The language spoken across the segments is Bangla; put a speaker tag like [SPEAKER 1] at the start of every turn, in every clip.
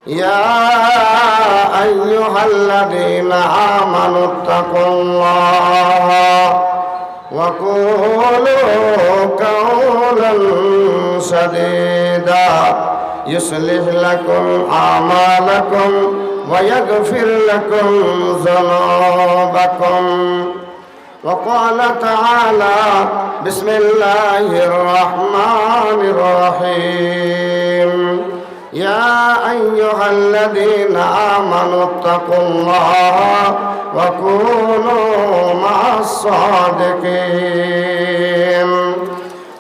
[SPEAKER 1] يا أيها الذين آمنوا اتقوا الله وقولوا قولا سديدا يصلح لكم أعمالكم ويغفر لكم ذنوبكم وقال تعالى بسم الله الرحمن الرحيم يا أيها الذين آمنوا اتقوا الله وكونوا مع الصادقين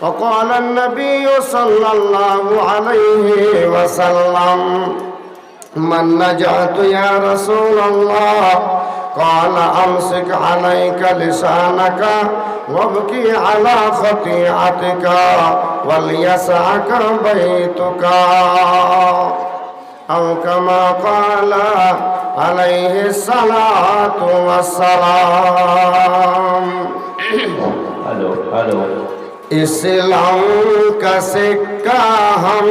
[SPEAKER 1] وقال النبي صلى الله عليه وسلم من نجعت يا رسول الله قال أمسك عليك لسانك وابكي على خطيئتك وليسعك بيتك أو كما قال عليه الصلاة والسلام इस्लाम का सिक्का हम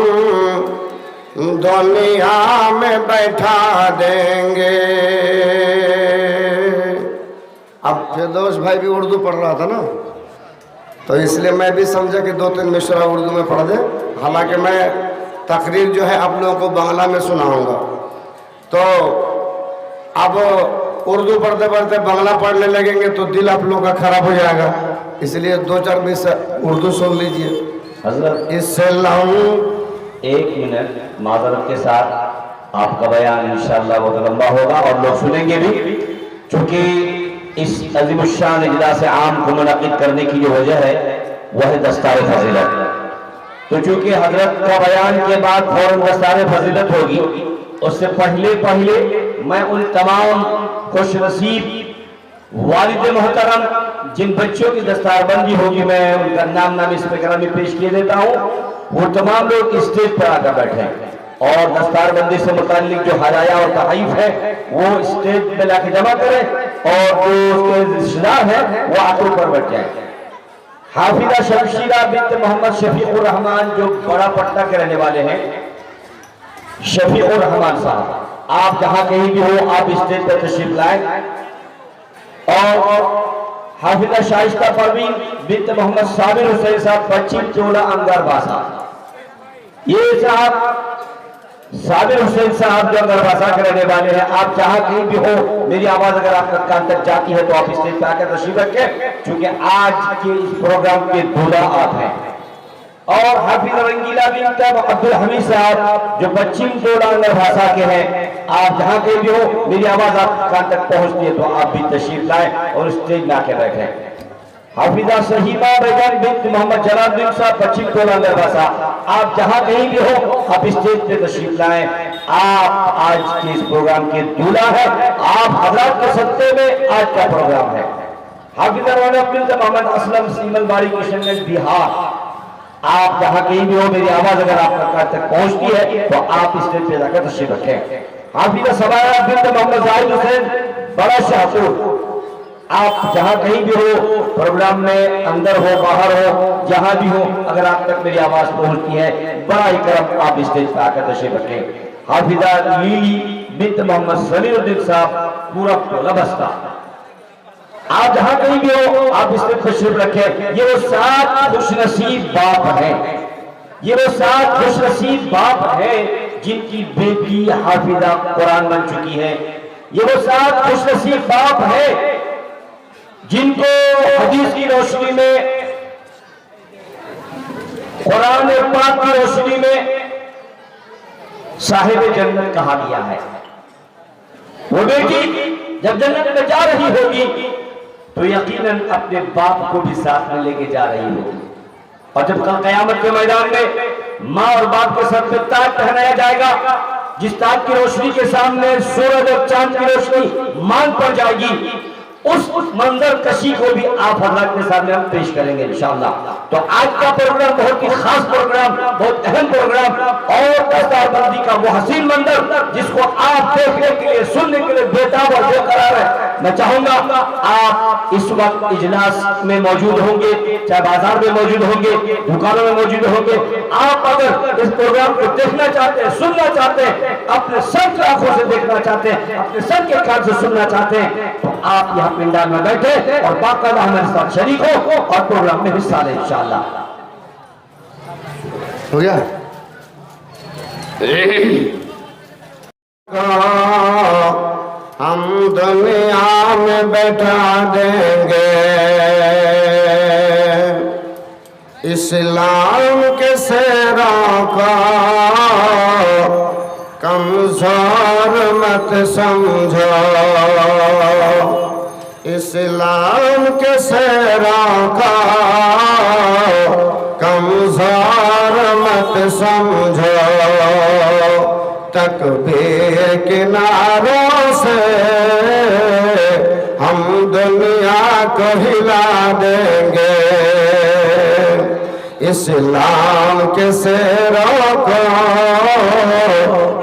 [SPEAKER 1] दुनिया में बैठा देंगे। अब फिरदौस भाई भी उर्दू पढ़ रहा था ना, तो इसलिए मैं भी समझा कि 2-3 मिसरा उर्दू में पढ़ दे। हालांकि मैं तकरीर जो है आप लोगों को बांग्ला में सुनाऊंगा, तो अब उर्दू पढ़ते पढ़ते बांग्ला पढ़ने लगेंगे तो दिल आप लोगों का खराब हो जाएगा, इसलिए 2-4 मिसरा उर्दू सुन लीजिए।
[SPEAKER 2] हजरत
[SPEAKER 1] इस्लाम
[SPEAKER 2] 1 मिनट माजरत के साथ आपका बयान इंशाअल्लाह बहुत लंबा होगा और लोग सुनेंगे भी, चूंकि इस अज़ीमुश्शान इजलास आम को मुनक़िद करने की जो वजह है वह है दस्तार फजीलत। तो चूंकि हजरत का बयान के बाद फौरन दस्तार फजीलत होगी, उससे पहले मैं उन तमाम खुश नसीब वालिद मोहतरम जिन बच्चों की दस्तारबंदी होगी, मैं उनका नाम इस प्रोग्राम में पेश किए देता हूँ। वो तमाम लोग स्टेज पर आकर बैठे और दस्तारबंदी से मुताल्लिक जो हदाया और तहफ़ है वो स्टेज पे लाके जमा करें और जो उसके रिश्तेदार हैं वो आंखों पर बैठ जाए। हाफिजा शमशीरा बिन्त मोहम्मद शफीकुर रहमान जो बड़ा पटना के रहने वाले हैं, शफीकुर रहमान साहब, आप जहाँ कहीं भी हो आप स्टेज पर तशरीफ लाएं। और हाफिजा शाइस्ता परवीन बिन्त मोहम्मद साबिर हुसैन साहब पश्चिम चोला अंगार बासा, ये साहब साबिर हुसैन साहब जो अंगारबासा के रहने वाले हैं, आप जहां कहीं भी हो मेरी आवाज अगर आपका कान तक जाती है तो आप स्टेज पर आकर तशरीफ रखें, क्योंकि आज के इस प्रोग्राम के दूल्हा आप हैं। और हाफिज रंगीला बिन्त अब्दुल हमीद साहब जो पश्चिम चोला अंगारबासा के हैं, आप जहां कहीं भी हो मेरी आवाज आपके कान तक पहुंचती है तो आप भी तशरीफ लाएं और स्टेज में आकर बैठें। हाफिजा सहीमा बेगम बिन्त मोहम्मद जलालुद्दीन साहब पश्चिम टोला अंगारबासा, आप जहां कहीं भी हो आप स्टेज पे तशरीफ लाएं। आप आज के इस प्रोग्राम के दूल्हा है, आप हजरत के सत्ते में आज का प्रोग्राम है। हाफिजा रौनक बिन्त मोहम्मद असलम सीमलबाड़ी किशनगंज बिहार, आप जहां कहीं भी हो मेरी आवाज अगर आपका कान तक पहुंचती है तो आप स्टेज पे जाकर तशरीफ रखें। हाफिजा सबाया बिन्त मोहम्मद जाहिद हुसैन बड़ा शाहपुर, आप जहां कहीं भी हो प्रोग्राम में अंदर हो बाहर हो जहां भी हो अगर आप तक मेरी आवाज पहुंचती है बड़ा ही करम आप स्टेज पर आकर तशरीफ रखें। हाफिजा लीली बिन्त मोहम्मद समीरुद्दीन साहब पूरा टोला बस्ता, आप जहां कहीं भी हो आप स्टेज पर तशरीफ रखें। ये वो 7 खुशनसीब बाप हैं, ये वो 7 खुशनसीब बाप हैं जिनकी बेटी हाफिजा कुरान बन चुकी है। ये वो 7 खुशनसीब बाप हैं जिनको हदीस की रोशनी में, कुरान पाक की रोशनी में साहिब जन्नत कहा गया है। वो बेटी जब जन्नत में जा रही होगी तो यकीनन अपने बाप को भी साथ में लेके जा रही होगी, और जब कल कयामत के मैदान में माँ और बाप के सर पे ताज पहनाया जाएगा, जिस ताज की रोशनी के सामने सूरज और चांद की रोशनी मान पड़ जाएगी, उस मंजर कशी को भी आप हजरत के सामने हम पेश करेंगे इंशाअल्लाह। तो आज का प्रोग्राम बहुत ही खास प्रोग्राम, बहुत अहम प्रोग्राम और दस्तारबंदी का वो हसीन मंजर जिसको आप देखने के लिए सुनने के लिए बेताब और बेकरार है, मैं चाहूंगा आप इस वक्त इजलास में मौजूद होंगे, चाहे बाजार में मौजूद होंगे, दुकानों में मौजूद होंगे। आप अगर इस प्रोग्राम को देखना चाहते हैं, सुनना चाहते हैं, अपने सर की आंखों से देखना चाहते हैं, अपने सर के कान से सुनना चाहते हैं, तो आप यहाँ पिंडाल में बैठे और बाकायदा हमारे साथ शरीक हो और प्रोग्राम में हिस्सा लें इंशाअल्लाह।
[SPEAKER 1] हो गया? हम दुनिया में बैठा देंगे इस्लाम के सेरों को, कमजोर मत समझो इस्लाम के सेरों को, कमजोर मत समझो। तकबीर के नारों से हम दुनिया को हिला देंगे, इस्लाम के सेरों को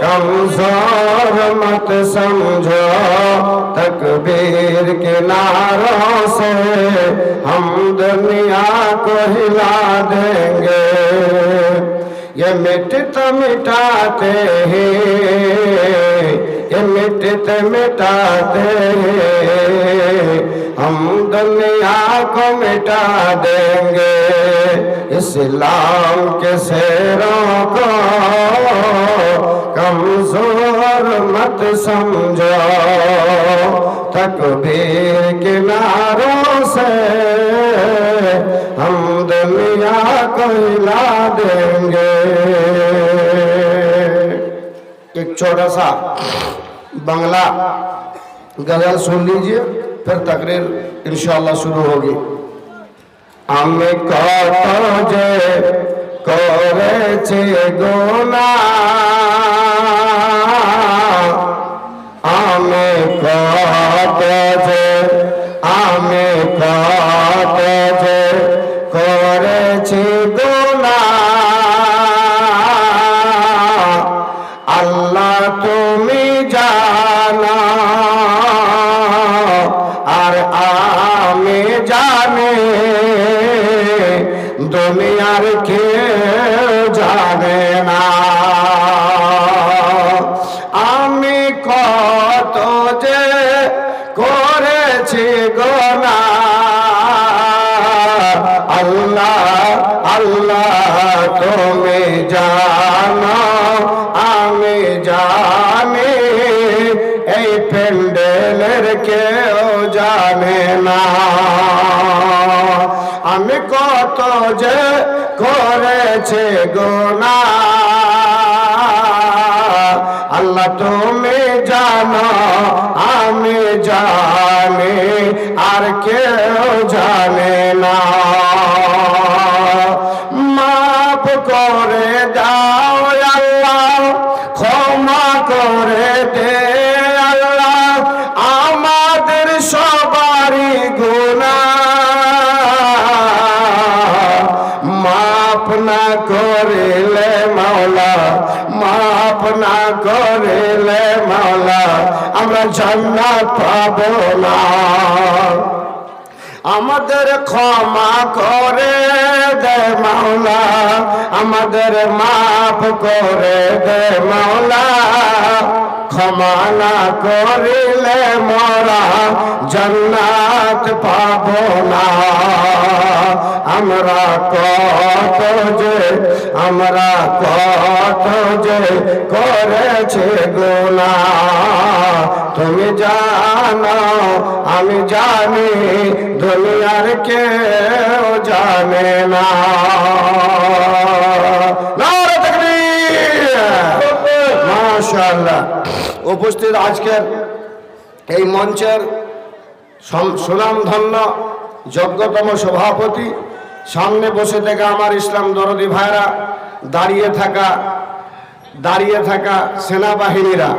[SPEAKER 1] कमजोर मत समझो। तकबीर के नारों से हम दुनिया को हिला देंगे। ये मिटते मिटाते हैं, ये मिटते मिटाते हैं, हम दुनिया को मिटा देंगे। इस्लाम के शेरों को कमजोर मत समझो। तकबीर के नारों से हम दुनिया को हिला देंगे। एक छोटा सा बंगला गजल सुन लीजिए, फिर तकरीर इंशाअल्लाह शुरू होगी। আমি কত যে করেছি গুনাহ, আমি কত যে করেছি গুনাহ, আল্লাহ তুমি জানো আর আমি জানি, দুনিয়ার কেউ জানে না। আমি কত যে করেছি গুনাহ, আল্লাহ আল্লাহ তুমি জানো আমি জানি, এই প্যান্ডেলের কেউ জানে না। আমি কত যে করেছি গুনাহ, আল্লাহ তুমি জানো আমি জানি, আর কেউ জানে না। মাফ করে দাও আল্লাহ, ক্ষমা করে দে আল্লাহ, আমাদের সবারই গুনাহ। মাফ না করিলে মাওলা, মাফ না করিলে মাওলা, আমরা জান্নাত পাবো না। আমাদের ক্ষমা করে দে মাওলা, আমাদের মাফ করে দে মাওলা, ক্ষমা না করিলে মোরা জান্নাত পাবো না। আমরা কত যে করেছি গুনাহ, তুমি জানো আমি জানি, দুনিয়ার কেউ জানে না। নারে তাকবীর, মাশাআল্লাহ। উপস্থিত আজকের এই মঞ্চের সুনামধন্য যোগ্যতম সভাপতি, সামনে বসে থেকে আমার ইসলাম দরদি ভাইরা, দাঁড়িয়ে থাকা সেনাবাহিনীরা,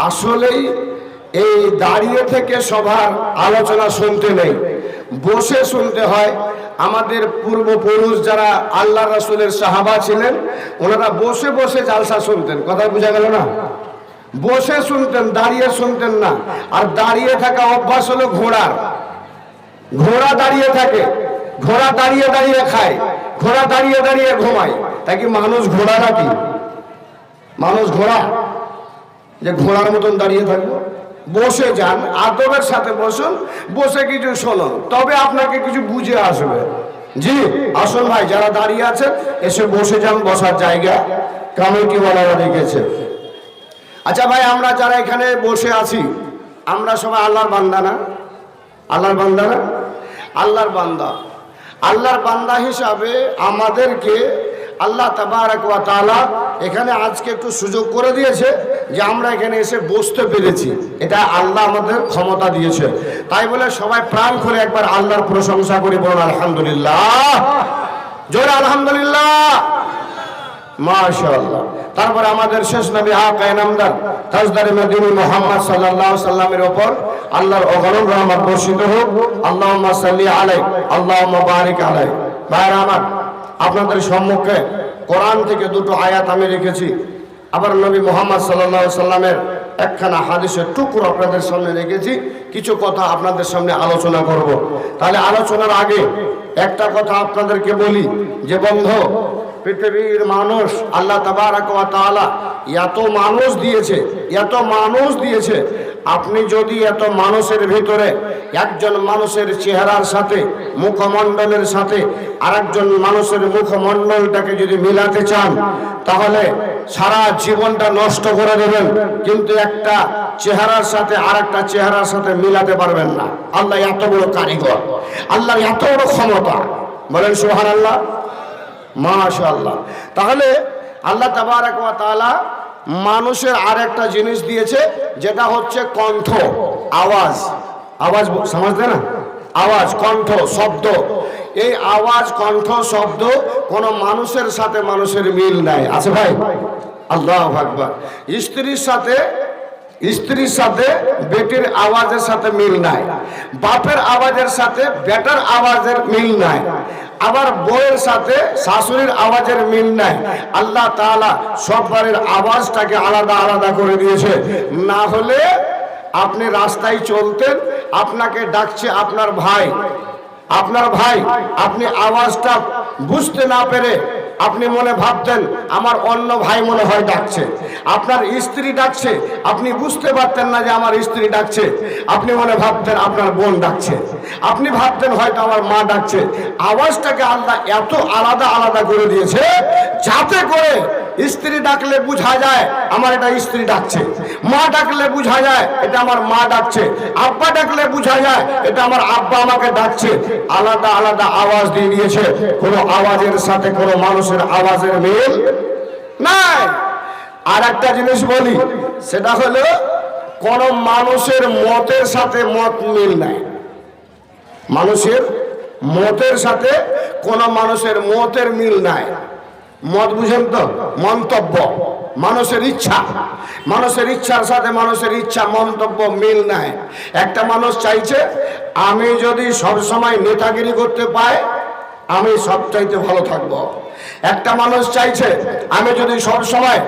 [SPEAKER 1] আসলেই এই দাঁড়িয়ে থেকে সবার আলোচনা শুনতে নেই, বসে শুনতে হয়। আমাদের পূর্বপুরুষ যারা আল্লাহ রাসূলের সাহাবা ছিলেন, ওনারা বসে বসে জালসা শুনতেন। কথা বোঝা গেল না? বসে শুনতেন, দাঁড়িয়ে শুনতেন না। আর দাঁড়িয়ে থাকা অভ্যাস হলো ঘোড়ার। ঘোড়া দাঁড়িয়ে থাকে, ঘোড়া দাঁড়িয়ে দাঁড়িয়ে খায়, ঘোড়া দাঁড়িয়ে দাঁড়িয়ে ঘুমায়। তাই কি মানুষ ঘোড়া নাকি? মানুষ ঘোড়া যে ঘোড়ার মতন দাঁড়িয়ে থাকবো? বসে যান, আদবের সাথে বসুন, বসে কিছু শুনুন, তবে আপনাকে কিছু বুঝে আসবে। জি আসুন ভাই, যারা দাঁড়িয়ে আছেন এসে বসে যান, বসার জায়গা কমিটি ওয়ালারা রেখেছে। আচ্ছা ভাই, আমরা যারা এখানে বসে আছি আমরা সবাই আল্লাহর বান্দা না? আল্লাহর বান্দা না? আল্লাহর বান্দা। আল্লাহর বান্দা হিসাবে আমাদেরকে আল্লাহ তাবারক ওয়া তাআলা এখানে আজকে একটু সুযোগ করে দিয়েছে যে আমরা এখানে এসে বসতে পেরেছি। এটা আল্লাহ আমাদের ক্ষমতা দিয়েছে। তাই বলে সবাই প্রাণ খুলে একবার আল্লাহর প্রশংসা করি, বলুন আলহামদুলিল্লাহ, জোরে আলহামদুলিল্লাহ, মাশাআল্লাহ। তারপরে আমাদের শেষ নবী আকা ইনামদার তাজদারে মদিনা মুহাম্মদ সাল্লাল্লাহু আলাইহি সাল্লামের উপর আল্লাহর অগণন রহমত বর্ষিত হোক। আল্লাহুম্মা সাল্লি আলাইহি আল্লাহুম্মা বারিক আলাইহি। ভাইরা আমার, আপনাদের সম্মুখে কোরআন থেকে দুটো আয়াত আমি রেখেছি, আবার নবী মুহাম্মদ সাল্লাল্লাহু আলাইহি সাল্লামের একখানা হাদিসের টুকরো আপনাদের সামনে রেখেছি। কিছু কথা আপনাদের সামনে আলোচনা করব। তাহলে আলোচনার আগে একটা কথা আপনাদেরকে বলি যে বন্ধু, পৃথিবীর মানুষ আল্লাহ তাবারক ওয়া তাআলা এত মানুষ দিয়েছে, এত মানুষ দিয়েছে। আপনি যদি এত মানুষের ভিতরে একজন মানুষের চেহারার সাথে, মুখমণ্ডলের সাথে আরেকজন মানুষের মুখমণ্ডলটাকে যদি মিলাতে চান, তাহলে সারা জীবনটা নষ্ট করে দেবেন, কিন্তু একটা চেহারার সাথে আরেকটা চেহারার সাথে মিলাতে পারবেন না। আল্লাহ এত বড় কারিগর, আল্লাহ এত বড় ক্ষমতা, বলেন সুবহানাল্লাহ, মাশাআল্লাহ। তাহলে আল্লাহ তাবারক ওয়া তাআলা মানুষের আরেকটা জিনিস দিয়েছে, যেটা হচ্ছে কণ্ঠ, আওয়াজ। আওয়াজ বুঝতে না? আওয়াজ, কণ্ঠ, শব্দ। এই আওয়াজ, কণ্ঠ, শব্দ কোন মানুষের সাথে মানুষের মিল নাই, আছে ভাই? আল্লাহু আকবার। স্ত্রীর সাথে বেটির আওয়াজের সাথে মিল নাই, বাপের আওয়াজের সাথে বেটার আওয়াজের মিল নাই, আবার বউয়ের সাথে শাশুড়ির আওয়াজের মিল নাই। আল্লাহ তাআলা সব বাড়ির আওয়াজটাকে আলাদা আলাদা করে দিয়েছে। না হলে আপনি রাস্তায় চলতেন, আপনাকে ডাকছে আপনার ভাই, আপনি আওয়াজটা বুঝতে না পেরে আপনি মনে ভাবতেন আমার অন্য ভাই মনে হয় ডাকছে। আপনার স্ত্রী ডাকছে, আপনি বুঝতে পারতেন না যে আমার স্ত্রী ডাকছে, আপনি মনে ভাবতেন আপনার বোন ডাকছে, আপনি ভাবতেন হয়তো আমার মা ডাকছে। আওয়াজটাকে আল্লাহ এত আলাদা আলাদা করে দিয়েছে যাতে করে স্ত্রী ডাকলে বোঝা যায় আমার এটা স্ত্রী ডাকছে, মা ডাকলে বোঝা যায় এটা আমার মা ডাকছে, আব্বা ডাকলে বোঝা যায় এটা আমার আব্বা আমাকে ডাকছে। আলাদা আলাদা আওয়াজ দিয়ে দিয়েছে, কোনো আওয়াজের সাথে কোনো মানুষের আওয়াজের মিল নাই। আর একটা জিনিস বলি, সেটা হলো কোন মানুষের মতের সাথে মত মিল নাই। মানুষের মতের সাথে কোন মানুষের মতের মিল নাই। মত বুঝেন তো? মন্তব্য, মানুষের ইচ্ছা, মানুষের ইচ্ছার সাথে মানুষের ইচ্ছা, মন্তব্য মিল নাই। একটা মানুষ চাইছে আমি যদি সব সময় নেতাগিরি করতে পাই আমি সবচাইতে ভালো থাকব। একটা মানুষ চাইছে আমি যদি সব সময়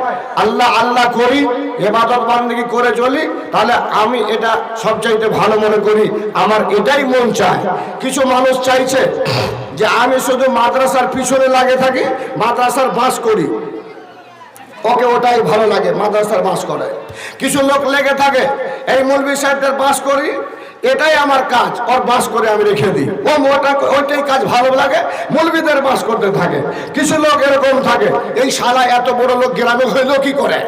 [SPEAKER 1] আল্লাহ আল্লাহ করি, ইবাদত বান্দেগি করে চলি, তাহলে আমি এটা সবচাইতে ভালো মনে করি, আমার এটাই মন চায়। কিছু মানুষ চাইছে যে আমি শুধু মাদ্রাসার পিছনে লাগে থাকি, মাদ্রাসার বাস করি, ওকে ওটাই ভালো লাগে, মাদ্রাসার বাস করে। কিছু লোক লেগে থাকে এই মৌলভী সাহেবদের বাস করি, এটাই আমার কাজ, ওর বাস করে আমি রেখে দিই, ওইটাই কাজ ভালো লাগে, মৌলভীদের বাস করতে থাকে। কিছু লোক এরকম থাকে, এই শালা এত বড় লোক গ্রামে হইলো কি করে,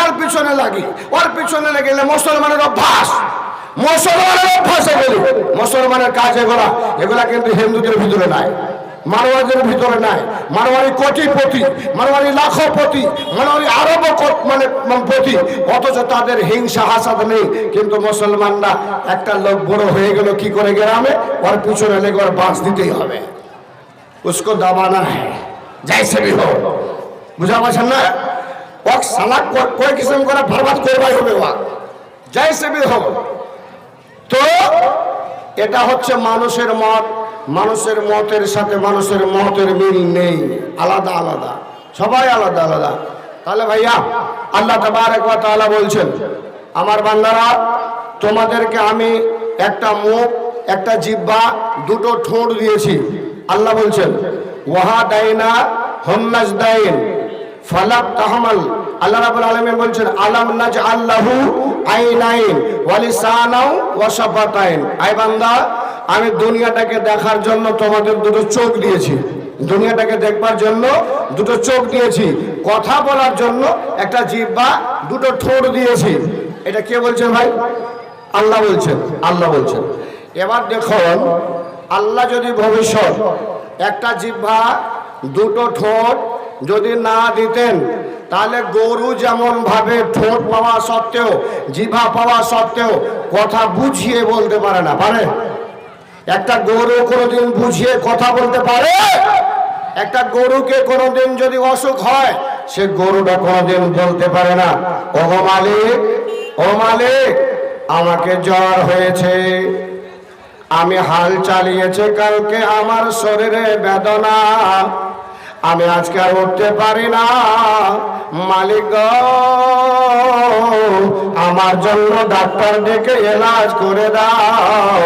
[SPEAKER 1] এর পিছনে লাগি, ওর পিছনে লেগে মুসলমানের অভ্যাস, মুসলমানের অভ্যাসে বলি, মুসলমানের কাজ এগুলা কিন্তু হিন্দুদের ভিতরে নাই, মারোয়ারিদের ভিতরে নাই। মারোয়ারি কোটিপতি, মারোয়ারি লাখপতি, মারোয়ারি আরব পতি, অথচ তাদের হিংসা হাসাদ নেই। কিন্তু মুসলমানরা একটা লোক বড় হয়ে গেল কি করে গ্রামে, ওর পিছনে লেগে ওর বাঁশ দিতেই হবে, উসকো দাবানা হ্যাঁ জैसे भी हो, বুঝা পাচ্ছেন না? ওক সালা কোই কিসম করে বরবাদ করবাই হবে, ওক जैसे भी हो। তো এটা হচ্ছে মানুষের মত, মানুষের মতের সাথে মানুষের মতের মিল নেই, আলাদা আলাদা, সবাই আলাদা আলাদা। তাহলে ভাইয়া আল্লাহ তাবারক ওয়া তাআলা বলছেন, আমার বান্দারা তোমাদেরকে আমি একটা মুখ, একটা জিহ্বা, দুটো ঠোঁট দিয়েছি। আল্লাহ বলছেন ওয়াহাদাইনা হুন্নাজদাইন ফালাক তাহমাল। আল্লাহ রাব্বুল আলামিন বলছেন আলাম নাজআল লাহু আইনাইন ওয়া লিসানাও ওয়া শাফাতাইন। আই বান্দা, আমি দুনিয়াটাকে দেখার জন্য তোমাদের দুটো চোখ দিয়েছি, দুনিয়াটাকে দেখবার জন্য দুটো চোখ দিয়েছি, কথা বলার জন্য একটা জিহ্বা, দুটো ঠোঁট দিয়েছি। এটা কে বলছেন ভাই? আল্লাহ বলছেন। আল্লাহ বলছেন। এবার দেখুন, আল্লাহ যদি ভবিষ্যৎ একটা জিহ্বা, দুটো ঠোঁট যদি না দিতেন, তাহলে গরু যেমন ভাবে ঠোঁট পাওয়া সত্ত্বেও, জিহ্বা পাওয়া সত্ত্বেও কথা বুঝিয়ে বলতে পারে না, পারে? একটা গরু কোনোদিন বুঝিয়ে কথা বলতে পারে? একটা গরুকে কোনোদিন যদি অসুখ হয়, সে গরুটা কোনোদিন বলতে পারে না ও মালিক, ও মালিক আমাকে জ্বর হয়েছে, আমি হাল চালিয়েছে কালকে, আমার শরীরে বেদনা, আমি আজকে আর উঠতে পারি না, মালিক গো আমার জন্য ডাক্তার ডেকে এলাজ করে দাও,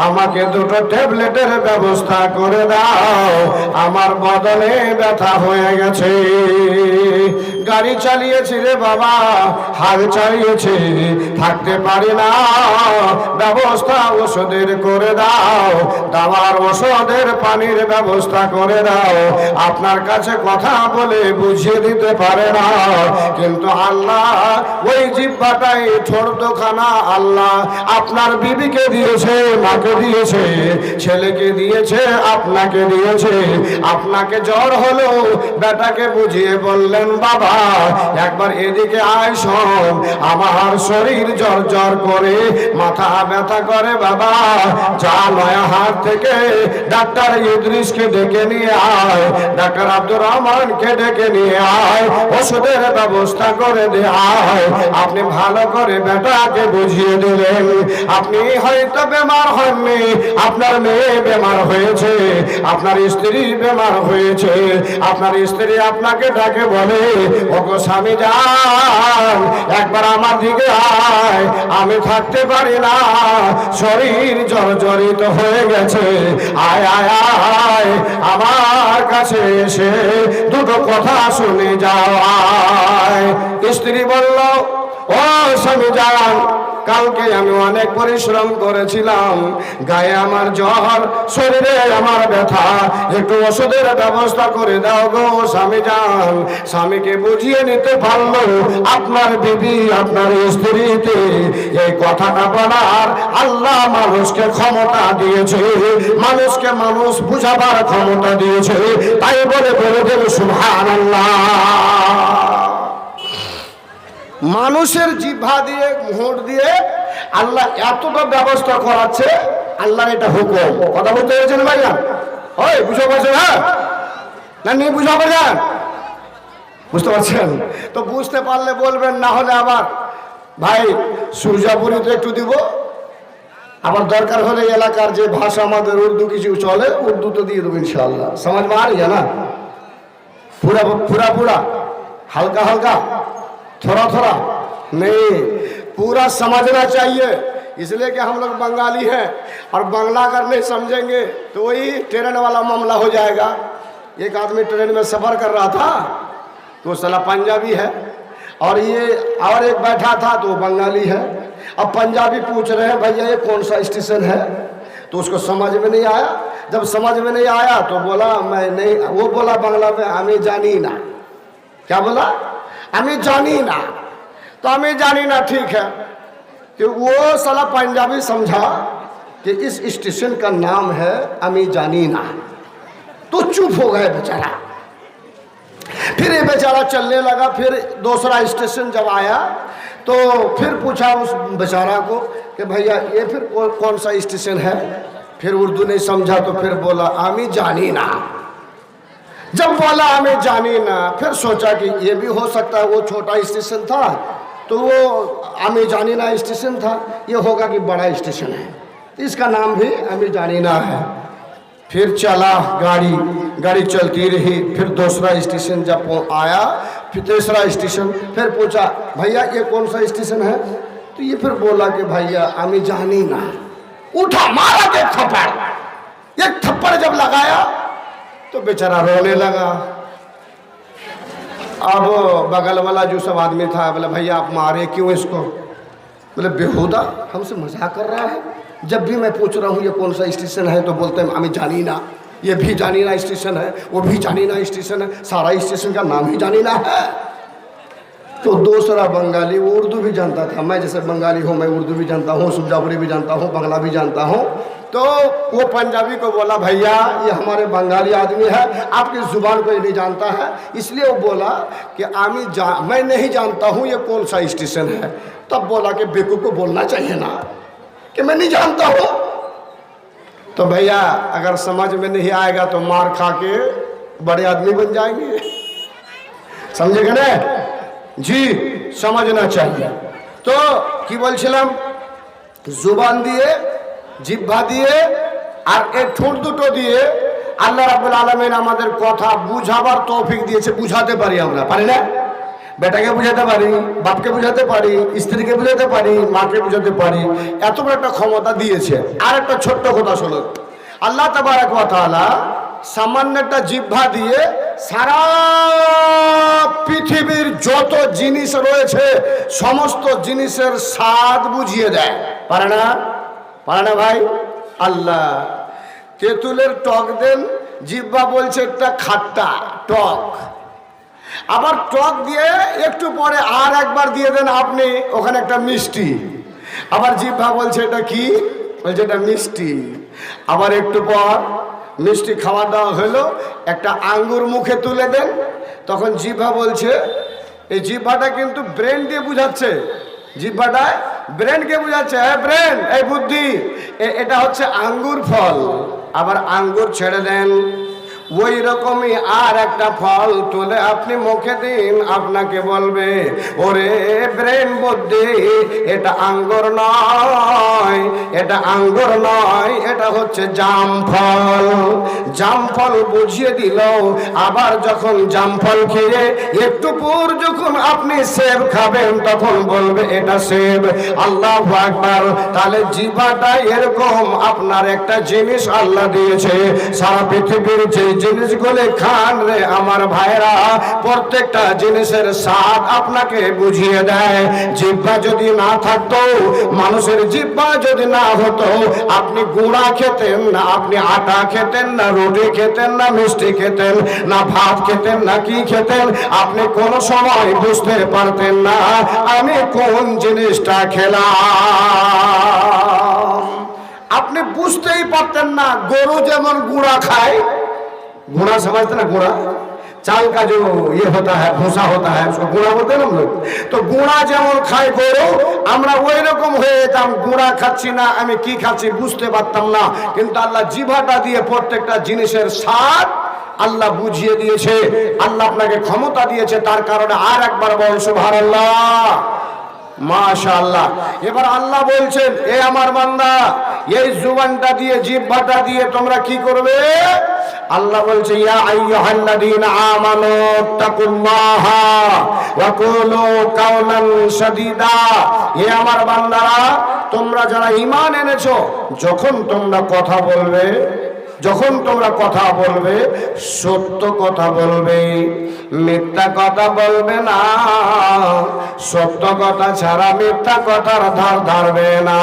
[SPEAKER 1] আমাকে দুটো ট্যাবলেটের ব্যবস্থা করে দাও, আমার বদনে ব্যথা হয়ে গেছে। গাড়ি চালিয়েছি রে বাবা, হাল চালিয়েছি, থাকতে পারি না, ব্যবস্থা ওষুধের করে দাও, দাওয়ার ওষুধের পানির ব্যবস্থা করে দাও। আপনার কাছে কথা বলে বুঝিয়ে দিতে পারে না, কিন্তু আল্লাহ ওই জিহ্বাটাই ছোটখানা আল্লাহ আপনার বিবিকে দিয়েছে, মাকে দিয়েছে, ছেলেকে দিয়েছে, আপনাকে দিয়েছে। আপনাকে জ্বর হলো, বেটাকে বুঝিয়ে বললেন বাবা একবার এদিকে আয়, শোন আমার শরীর জ্বর জ্বর করে, মাথা ব্যথা করে, বাবা যা নয়াহাট থেকে ডাক্তার ইদ্রিসকে ডেকে নিয়ে আয়, ডাক্তার আব্দুর রহমানকে ডেকে নিয়ে আয়, ওষুধের ব্যবস্থা করে দে আয়। আপনি ভালো করে বেটাকে বুঝিয়ে দিলেন। আপনি হয়তো বেমার হননি, আপনার মেয়ে বেমার হয়েছে, আপনার স্ত্রী বেমার হয়েছে, আপনার স্ত্রী আপনাকে ডাকে বলে ওগো স্বামী যান একবার আমার দিকে আয়, আমি থাকতে পারি না, শরীর জর্জরিত হয়ে গেছে, আয় আয় আয় আমার কাছে এসে দুটো কথা শুনে যাও আয়। স্ত্রী বলল ও স্বামী যান, কালকে আমি অনেক পরিশ্রম করেছিলাম, গায়ে আমার জ্বর, শরীরে আমার ব্যথা, একটু ওষুধের ব্যবস্থা করে দাও গো স্বামী যান। স্বামীকে বুঝিয়ে নিতে পারলো আপনার বিবি, আপনার স্ত্রীতে এই কথাটা বলার আল্লাহ মানুষকে ক্ষমতা দিয়েছে, মানুষকে মানুষ বুঝাবার ক্ষমতা দিয়েছে, তাই বলে দেব সুবহানাল্লাহ। মানুষের জিহ্বা দিয়ে, মুহূর্ত দিয়ে আল্লাহ এতটা ব্যবস্থা করাচ্ছে, আল্লাহর এটা হুকুম। কথা বলতে পেরেছেন ভাইয়া? ওই বুঝতে পারছেন? হ্যাঁ না নিয়ে বুঝতে পারছেন? বুঝতে পারছেন তো বুঝতে পারলে বলবেন, না হলে আবার ভাই সূর্যাপুরিতে একটু দিব, আবার দরকার হলে এলাকার যে ভাষা আমাদের উর্দু কিছু চলে, উর্দু তো দিয়ে দেবো ইনশাআল্লাহ। समझ में आ रही है ना? पूरा पूरा पूरा, हल्का हल्का, थोड़ा थोड़ा नहीं, पूरा समझना चाहिए। इसलिए कि हम लोग बंगाली हैं और बांग्ला अगर नहीं समझेंगे तो वही ट्रेन वाला मामला हो जाएगा। एक आदमी ट्रेन में सफ़र कर रहा था तो वो साला पंजाबी है, और ये और एक बैठा था तो वो बंगाली है। अब पंजाबी पूछ रहे हैं भैया ये कौन सा स्टेशन है, तो उसको समझ में नहीं आया। जब समझ में नहीं आया तो बोला मैं नहीं, वो बोला बांग्ला में हमें जानी ना, क्या बोला? हमें जानी ना। तो हमें जानी ना ठीक है, कि वो साला पंजाबी समझा कि इस स्टेशन का नाम है हमें जानी ना, तो चुप हो गए बेचारा। फिर ये बेचारा चलने लगा। फिर दूसरा स्टेशन जब आया तो फिर पूछा उस बेचारा को कि भैया ये फिर कौन सा स्टेशन है? फिर उर्दू नहीं समझा तो फिर बोला हमें जानी ना। जब बोला हमें जानी ना, फिर सोचा कि ये भी हो सकता है वो छोटा स्टेशन था तो वो हमें जानी ना स्टेशन था, ये होगा कि बड़ा स्टेशन है, इसका नाम भी हमें जानी ना है। फिर चला गाड़ी, गाड़ी चलती रही। फिर दूसरा स्टेशन जब आया फिर तीसरा स्टेशन, फिर पूछा भैया ये कौन सा स्टेशन है? तो ये फिर बोला कि भैया आमी जानी ना। उठा मारा के थप्पड़। एक थप्पड़ जब लगाया तो बेचारा रोने लगा। अब बगल वाला जो सब आदमी था बोला भैया आप मारे क्यों इसको? बोले बेहुदा हमसे मजाक कर रहा है। जब भी मैं पूछ रहा हूँ ये कौन सा स्टेशन है तो बोलते हैं हमें जानी ना, ये भी जानी ना स्टेशन है, वो भी जानी ना स्टेशन है, सारा स्टेशन का नाम ही जानी ना है। तो दूसरा बंगाली, वो उर्दू भी जानता था, मैं जैसे बंगाली हूँ मैं उर्दू भी जानता हूँ, सुरजापुरी भी जानता हूँ, बांग्ला भी जानता हूँ। तो वो पंजाबी को बोला भैया ये हमारे बंगाली आदमी है, आपकी ज़ुबान को ये नहीं जानता है, इसलिए वो बोला कि मैं नहीं जानता हूँ ये कौन सा स्टेशन है। तब बोला कि बेकूफ को बोलना चाहिए ना कि मैं नहीं जानता हूँ। तो भैया अगर समझ में नहीं आएगा तो मार खा के बड़े आदमी बन जाएंगे, समझेगा ना जी, समझना चाहिए। तो कि बोलছিলাম जुबान दिए, জিহ্বা দিয়ে আর এই ঠোঁট দুটো দিয়ে আল্লাহ রাব্বুল আলামিন আমাদের কথা বুঝাবার তৌফিক দিয়েছে। বুঝাতে পারি আমরা, পারি না? বেটাকে বুঝাতে পারি, বাপকে বুঝাতে পারি, স্ত্রীকে বুঝাতে পারি, মাকে বুঝাতে পারি, এত বড় একটা ক্ষমতা দিয়েছে। আর একটা ছোট্ট কথা শোনো, আল্লাহ তাবারক ওয়া তাআলা সামান্য একটা জিহ্বা দিয়ে সারা পৃথিবীর যত জিনিস রয়েছে সমস্ত জিনিসের স্বাদ বুঝিয়ে দেয়। পারে না? পারে না ভাই? আল্লাহ তেঁতুলের টক দেন, জিহ্বা বলছে একটা খাট্টা টক, আবার টক দিয়ে একটু পরে আর একবার দিয়ে দেন আপনি ওখানে একটা মিষ্টি, আবার জিহ্বা বলছে এটা কি? বলছে এটা মিষ্টি। আবার একটু পর মিষ্টি খাওয়া দাওয়া হলো, একটা আঙ্গুর মুখে তুলে দেন, তখন জিহ্বা বলছে, এই জিহ্বাটা কিন্তু ব্রেন দিয়ে বুঝাচ্ছে, জিহ্বাটায় ব্রেনকে বুঝাচ্ছে, হ্যাঁ ব্রেন এই বুদ্ধি এটা হচ্ছে আঙ্গুর ফল। আবার আঙ্গুর ছেড়ে দেন, ওই রকমই আর একটা ফল তুলে আপনি মুখে দিন, আপনাকে বলবে ওরে ব্রেন বুদ্ধি এটা আঙ্গুর নয়, এটা আঙ্গুর নয়, এটা হচ্ছে জাম ফল। জাম ফল বুঝিয়ে দিল। আবার যখন জাম ফল খেয়ে একটু পর যখন আপনি সেব খাবেন তখন বলবে এটা সেব। আল্লাহু আকবার। তাহলে জিহ্বাটা এরকম আপনার একটা জিনিস আল্লাহ দিয়েছে। সারা পৃথিবীর যে জিনিসগুলো খান রে আমার ভাইরা, প্রত্যেকটা জিনিসের স্বাদ আপনাকে বুঝিয়ে দেয়। জিহ্বা যদি না থাকতো, মানুষের জিহ্বা যদি না হতো, আপনি গুঁড়া খেতেন না, আপনি আটা খেতেন না, রুটি খেতেন না, মিষ্টি খেতেন না, ভাত খেতেন না, কি খেতেন আপনি কোনো সময় বুঝতে পারতেন না আমি কোন জিনিসটা খেলাম। আপনি বুঝতেই পারতেন না। গরু যেমন গুঁড়া খায়, गुड़ा समझते ना, गुड़ा चाल का जो ये होता है, भूसा होता है, उसको गुड़ा बोलते हैं हम लोग। तो गुड़ा যেমন খায় গরু, আমরা ওই রকম হয়ে যেতাম, গুড়া খাচ্ছি না আমি কি খাচ্ছি বুঝতে পারতাম না। কিন্তু আল্লাহ জিহ্বাটা দিয়ে প্রত্যেকটা জিনিসের স্বাদ আল্লাহ বুঝিয়ে দিয়েছে। আল্লাহ আপনাকে ক্ষমতা দিয়েছে, তার কারণে আর একবার বল সুবহানাল্লাহ, মাশাআল্লাহ। এবার আল্লাহ বলছেন এ আমার বান্দা, এই জুবানটা দিয়ে জিহ্বাটা দিয়ে তোমরা কি করবে? আল্লাহ বলছে ইয়া আইয়ুহাল্লাযীনা আমানু তাকুল্লাহা ওয়া কুলু কাওলান সাদীদা। হে আমার বান্দারা, তোমরা যারা ঈমান এনেছো, যখন তোমরা কথা বলবে, যখন তোমরা কথা বলবে সত্য কথা বলবে, মিথ্যা কথা বলবে না। সত্য কথা ছাড়া মিথ্যা কথার ধার ধারবে না।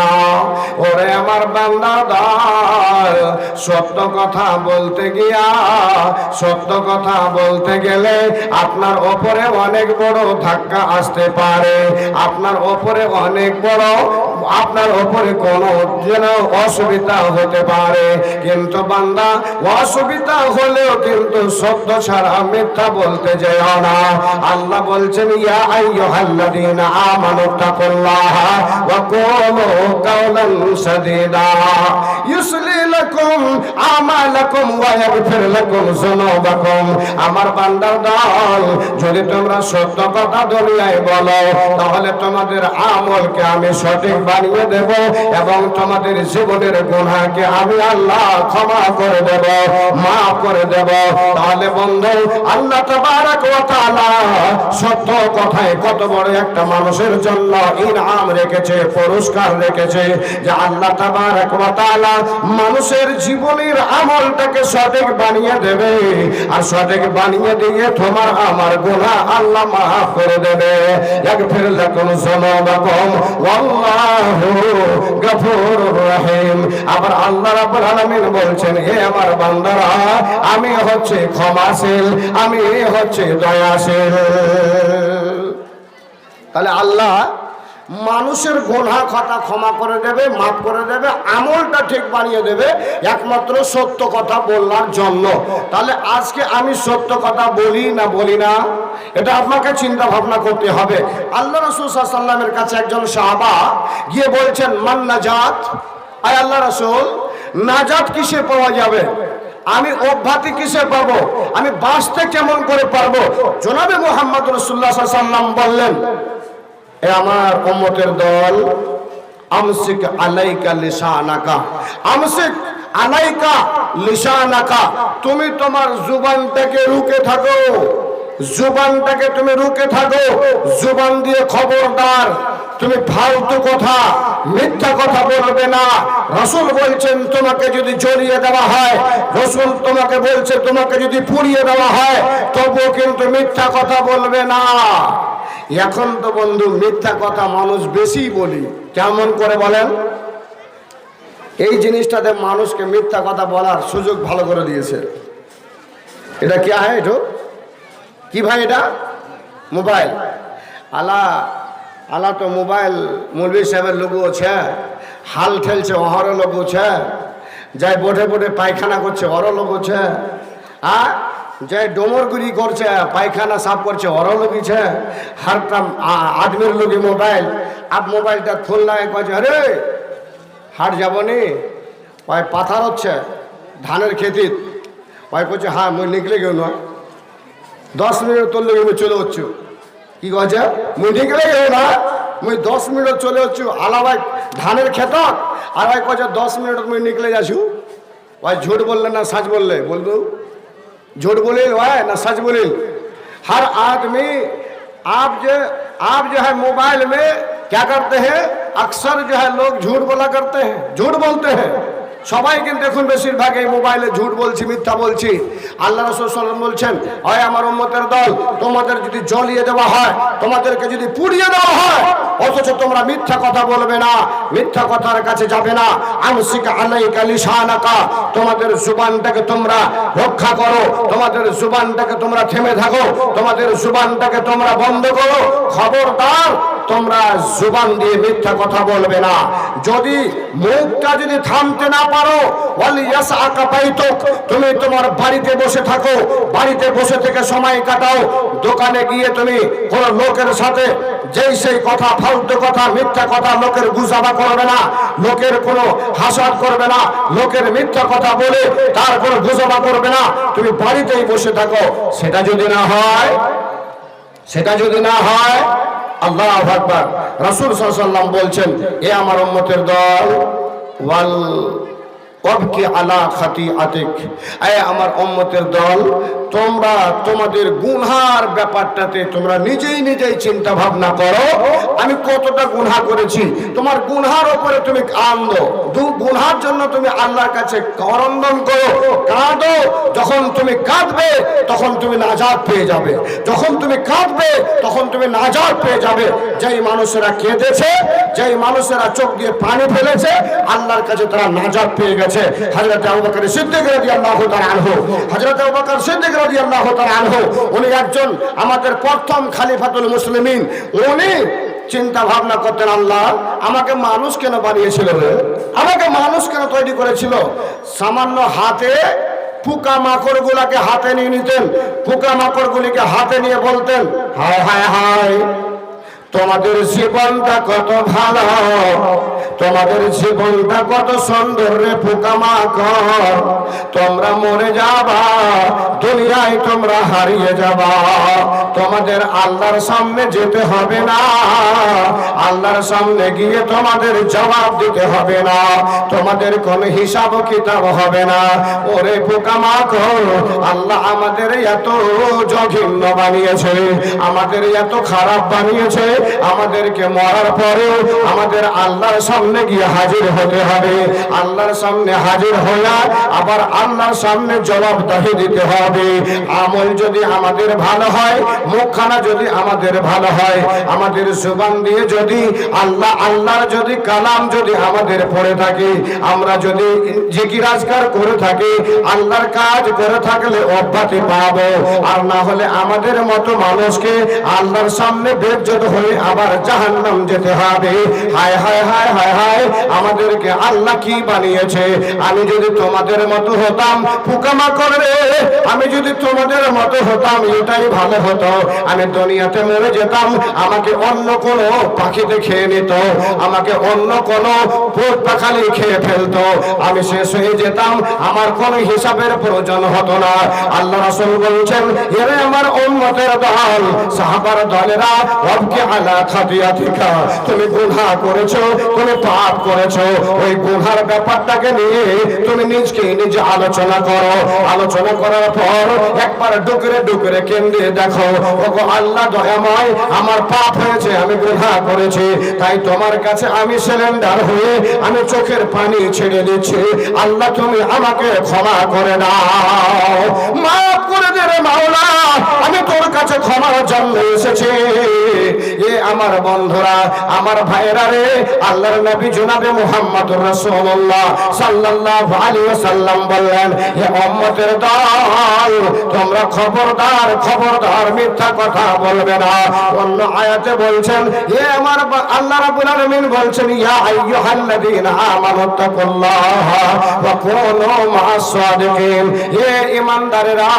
[SPEAKER 1] ওরে আমার বান্দা দল, সত্য কথা বলতে গিয়া, সত্য কথা বলতে গেলে আপনার ওপরে অনেক বড় ধাক্কা আসতে পারে, আপনার ওপরে অনেক বড়, আপনার ওপরে কোনো যেন অসুবিধা হতে পারে। কিন্তু বান্দা অসুবিধা হলেও কিন্তু সত্য ছাড়া মিথ্যা বলতে যেও না। আল্লাহ বলছেন ইয়া আইয়ুহাল্লাযীনা আমানু তাকুল্লাহা ওয়া কুলু কাওলান সাদীদা ইউসলি লাকুম আমালাকুম ওয়া ইয়াগফির লাকুম যুনুবাকুম। আমার বান্দার দল, যদি তোমরা সত্য কথা দুনিয়ায় বলো, তাহলে তোমাদের আমলকে আমি সঠিক বানিয়ে দেব এবং তোমাদের জীবনের গুনাহকে আমি আল্লাহ ক্ষমা করে দেব, মাফ করে দেব। তাহলে বন্ধু, আল্লাহ তাবারক ওয়া তাআলা সত্য কথায় কত বড় একটা মানুষের জন্য ইনাম রেখেছে, পুরস্কার রেখেছে, যে আল্লাহ তাবারক ওয়া তাআলা মানুষের জীবনের আমলটাকে সঠিক বানিয়ে দেবে, আর সঠিক বানিয়ে দিয়ে তোমার আমার গুনাহ আল্লাহ মাফ করে দেবে। ইয়াগফির লাকুম যুনুবাকুম ওয়াল্লাহু গফুরুর রহিম। আবার আল্লাহ রাব্বুল আলামিন বলছেন, হে আমার বান্দারা, আমি হচ্ছে ক্ষমাশীল, আমি হচ্ছে দয়াশীল। তাহলে আল্লাহ মানুষের গুনাহ খাতা ক্ষমা করে দেবে, মাফ করে দেবে, আমলটা ঠিক বানিয়ে দেবে, একমাত্র সত্য কথা বলার জন্য। তাহলে আজকে আমি সত্য কথা বলি না বলি না, এটা আপনাকে চিন্তা ভাবনা করতে হবে। আল্লাহ রাসূল সাল্লাল্লাহু আলাইহি ওয়াসাল্লামের কাছে একজন সাহাবা গিয়ে বলছেন, মান নাজাত, আয় আল্লাহ রাসূল, নাজাত কিসে পাওয়া যাবে? আমি অভ্যাতি কিসে পাবো? আমি বাঁচতে কেমন করে পারবো? জনাবে মুহাম্মদ রাসূলুল্লাহ সাল্লাল্লাহু আলাইহি ওয়াসাল্লাম বললেন, এ আমার উম্মতের দল, আমসিক আলাইকা লিসানাকা, আমসিক আলাইকা লিসানাকা, তুমি তোমার জুবানটাকে রুকে থাকো, জুবানটাকে তুমি রুকে থাকো। জুবান দিয়ে খবরদার তুমি ফালতু কথা, মিথ্যা কথা বলবে না। রাসূল বলছেন, তোমাকে যদি জ্বলিয়ে দেওয়া হয়, রাসূল তোমাকে বলছে, তোমাকে যদি পুড়িয়ে দেওয়া হয়, তবুও কিন্তু মিথ্যা কথা বলবে না। এখন তো বন্ধু মিথ্যা কথা মানুষ বেশি বলি। কেমন করে বলেন? এই জিনিসটাতে মানুষকে মিথ্যা কথা বলার সুযোগ ভালো করে দিয়েছে। এটা কি হয়? এটা কি ভাই? এটা মোবাইল। আলা আলা তো মোবাইল মৌলভী সাহেবের লোক আছে, হাল ঠেলছে ওহারও লোক আছে, যাই বোঠে বোঠে পায়খানা করছে ওরও লোক আছে, আর যাই ডোমরগুড়ি করছে পায়খানা সাফ করছে ওরও লোক আছে। হারটা আদমির লোক মোবাইল, আপ মোবাইলটা ফোন লাগে কছে, আরে হাট যাব নি, ওই পাথার হচ্ছে ধানের খেতিত, ওই করছে হ্যাঁ মুই নিকলে গেল না, 10 মিনিট তোর লোক আমি চলে হচ্ছু। কি কছে? মুই নিকলে গেল না, মুই 10 মিনিট চলে হচ্ছু আলাবাই ধানের খেত, আর ওই কছে 10 মিনিট মুই নিকলে যাচ্ছু। ওই ঝুট বললে না सच बोल बोल झूठ बोले है ना सच बोले? हर आदमी आप जो है मोबाइल में क्या करते हैं, अक्सर जो है लोग झूठ बोला करते हैं, झूठ बोलते हैं। সবাই কিন্তু দেখুন বেশিরভাগ এই মোবাইলে ঝুট বলছি, মিথ্যা বলছি। আল্লাহ রাসূল সাল্লাল্লাহু আলাইহি ওয়াসাল্লাম বলছেন, ওই আমার উম্মতের দল, তোমাদের যদি জ্বলিয়ে দেওয়া হয়, তোমাদেরকে যদি পুড়িয়ে দেওয়া হয়, অথচ তোমরা মিথ্যা কথা বলবে না, মিথ্যা কথার কাছে যাবে না। আমসিক আলাইকা লিসানাকা, তোমাদের জুবানটাকে তোমরা রক্ষা করো, তোমাদের জুবানটাকে তোমরা থেমে থাকো, তোমাদের জুবানটাকে তোমরা বন্ধ করো। খবরদার তোমরা জুবান দিয়ে মিথ্যা কথা বলবে না। যদি মুখটা যদি থামতে না পারো, ওয়ালিয়াসআকা বাইতুক, তুমি তোমার বাড়িতে বসে থাকো, বাড়িতে বসে থেকে সময় কাটাও। দোকানে গিয়ে তুমি কোন লোকের সাথে যেই সেই কথা, ফালতু কথা, মিথ্যা কথা, লোকের গুজাবা করবে না, লোকের কোনো হাসাদ করবে না, লোকের মিথ্যা কথা বলে তার কোনো গুজাবা করবে না। তুমি বাড়িতেই বসে থাকো। সেটা যদি না হয়, আল্লাহু আকবার, রাসূল সাল্লাল্লাহু আলাইহি ওয়াসাল্লাম বলছেন, এ আমার উম্মতের দল, ওয়াল ওয়াবকি আলা খাতিআতিক, এ আমার উম্মতের দল, তোমরা তোমাদের গুনহার ব্যাপারটাতে তোমরা নিজেই চিন্তা ভাবনা করো, আমি কতটা গুনাহ করেছি। তোমার গুনহার উপরে তুমি কাঁদো, গুনহার জন্য তুমি আল্লাহর কাছে করন্দন করো, কাঁদো। যখন তুমি কাঁদবে তখন তুমি নাজাত পেয়ে যাবে, যখন তুমি কাঁদবে তখন তুমি নাজাত পেয়ে যাবে। যেই মানুষেরা কেঁদেছে, যেই মানুষেরা চোখ দিয়ে পানি ফেলেছে, আল্লাহর কাছে তারা নাজাত পেয়ে গেছে। হযরত আবু বকর সিদ্দিক রাদিয়াল্লাহু তাআলা আনহু, হযরত আবু বকর সিদ্দিক রাদিয়াল্লাহু তাআলা আনহু, উনি একজন আমাদের প্রথম খলিফাতুল মুসলিমিন। উনি চিন্তা ভাবনা করতেন, আল্লাহ আমাকে মানুষ কেন বানিয়েছিল, আমাকে মানুষ কেন তৈরি করেছিল? সামান্য হাতে পোকা মাকড় গুলাকে হাতে নিয়ে নিতেন, পোকা মাকড় গুলিকে হাতে নিয়ে বলতেন, হায় হায় হায়, তোমাদের জীবনটা কত ভালো, তোমাদের জীবনটা কত সুন্দর রে পোকামাকড়, তোমরা মরে যাবা, দুনিয়ায় তোমরা হারিয়ে যাবা, তোমাদের আল্লাহর সামনে যেতে হবে না, আল্লাহ আল্লাহর সামনে গিয়ে তোমাদের জবাব দিতে হবে না, তোমাদের কোনো হিসাব কিতাব হবে না। ওরে পোকামাকড়, আল্লাহ আমাদের এত জঘন্য বানিয়েছে, আমাদের এত খারাপ বানিয়েছে, আমাদেরকে মরার পরেও আমাদের আল্লাহর সামনে গিয়ে হাজির হতে হবে। আল্লাহর সামনে হাজির হইয়া আবার আল্লাহর সামনে জবাবদিহি দিতে হবে। আমল যদি আমাদের ভালো হয়, মুখখানা যদি আমাদের ভালো হয়, আমাদের জবান দিয়ে যদি আল্লাহ আল্লাহর যদি কালাম যদি আমাদের পড়ে থাকে, আমরা যদি জিকির আজকার করে থাকি, আল্লাহর কাজ করে থাকলে অব্যাহতি পাবো। আর না হলে আমাদের মতো মানুষকে আল্লাহর সামনে বেজ্জত হয়ে আবার জাহান্নাম যেতে হবে। হায় হায় হায় হায় হায়, আমাদেরকে আল্লাহ কি বানিয়েছে। আমি যদি তোমাদের মতো হতাম, পোকামাকড় রে, আমি যদি তোমাদের মতো হতাম এটাই ভালো হতো। আমি দুনিয়াতে মরে যেতাম, আমাকে অন্য কোনো পাখিতে খেয়ে নিত, আমাকে অন্য কোনো পোত পাখালি খেয়ে ফেলতো, আমি শেষ হয়ে যেতাম, আমার কোনো হিসাবের প্রয়োজন হতো না। আল্লাহ রাসূল বলছেন, এরে আমার উম্মতের দল, সাহাবার দলেরা, ওয়াবকি আলা খাতিয়াতিকা, তুমি গুনাহ করেছো, তুমি পাপ করেছো, ওই গুনার ব্যাপারটাকে নিয়ে তুমি নিজকে নিজে আলোচনা করো। আলোচনা করার পর একবার ডুকরে ডুকরে কেন্দ্রে দেখো, ওগো আল্লাহ দয়াময়, আমার পাপ হয়েছে, আমি গুনাহ করেছি, তাই তোমার কাছে আমি সিলিন্ডার হয়ে আমি চোখের পানি ছেড়ে দিচ্ছি। আল্লাহ তুমি আমাকে ক্ষমা করে দাও, মাফ করে দে রে মাওলা, আমি তোর কাছে ক্ষমার জন্য এসেছি। এ আমার বন্ধুরা, আমার ভাইরা রে, আল্লাহর নবী জনাবে মুহাম্মদুর রাসূলুল্লাহ সাল্লাল্লাহু আলাইহি ওয়াসাল্লাম বললেন, হে উম্মতের দল, তোমরা খবরদার খবরদার মিথ্যা কথা বলবে না। অন্য আয়াতে বলছেন, হে আমার আল্লাহ রাব্বুল আলামিন বলছেন, ইয়া আইয়ুহাল্লাযীনা আমানু তাকুল্লাহা ওয়া কুনু মা'আস সাদিকিন, হে ঈমানদারেরা,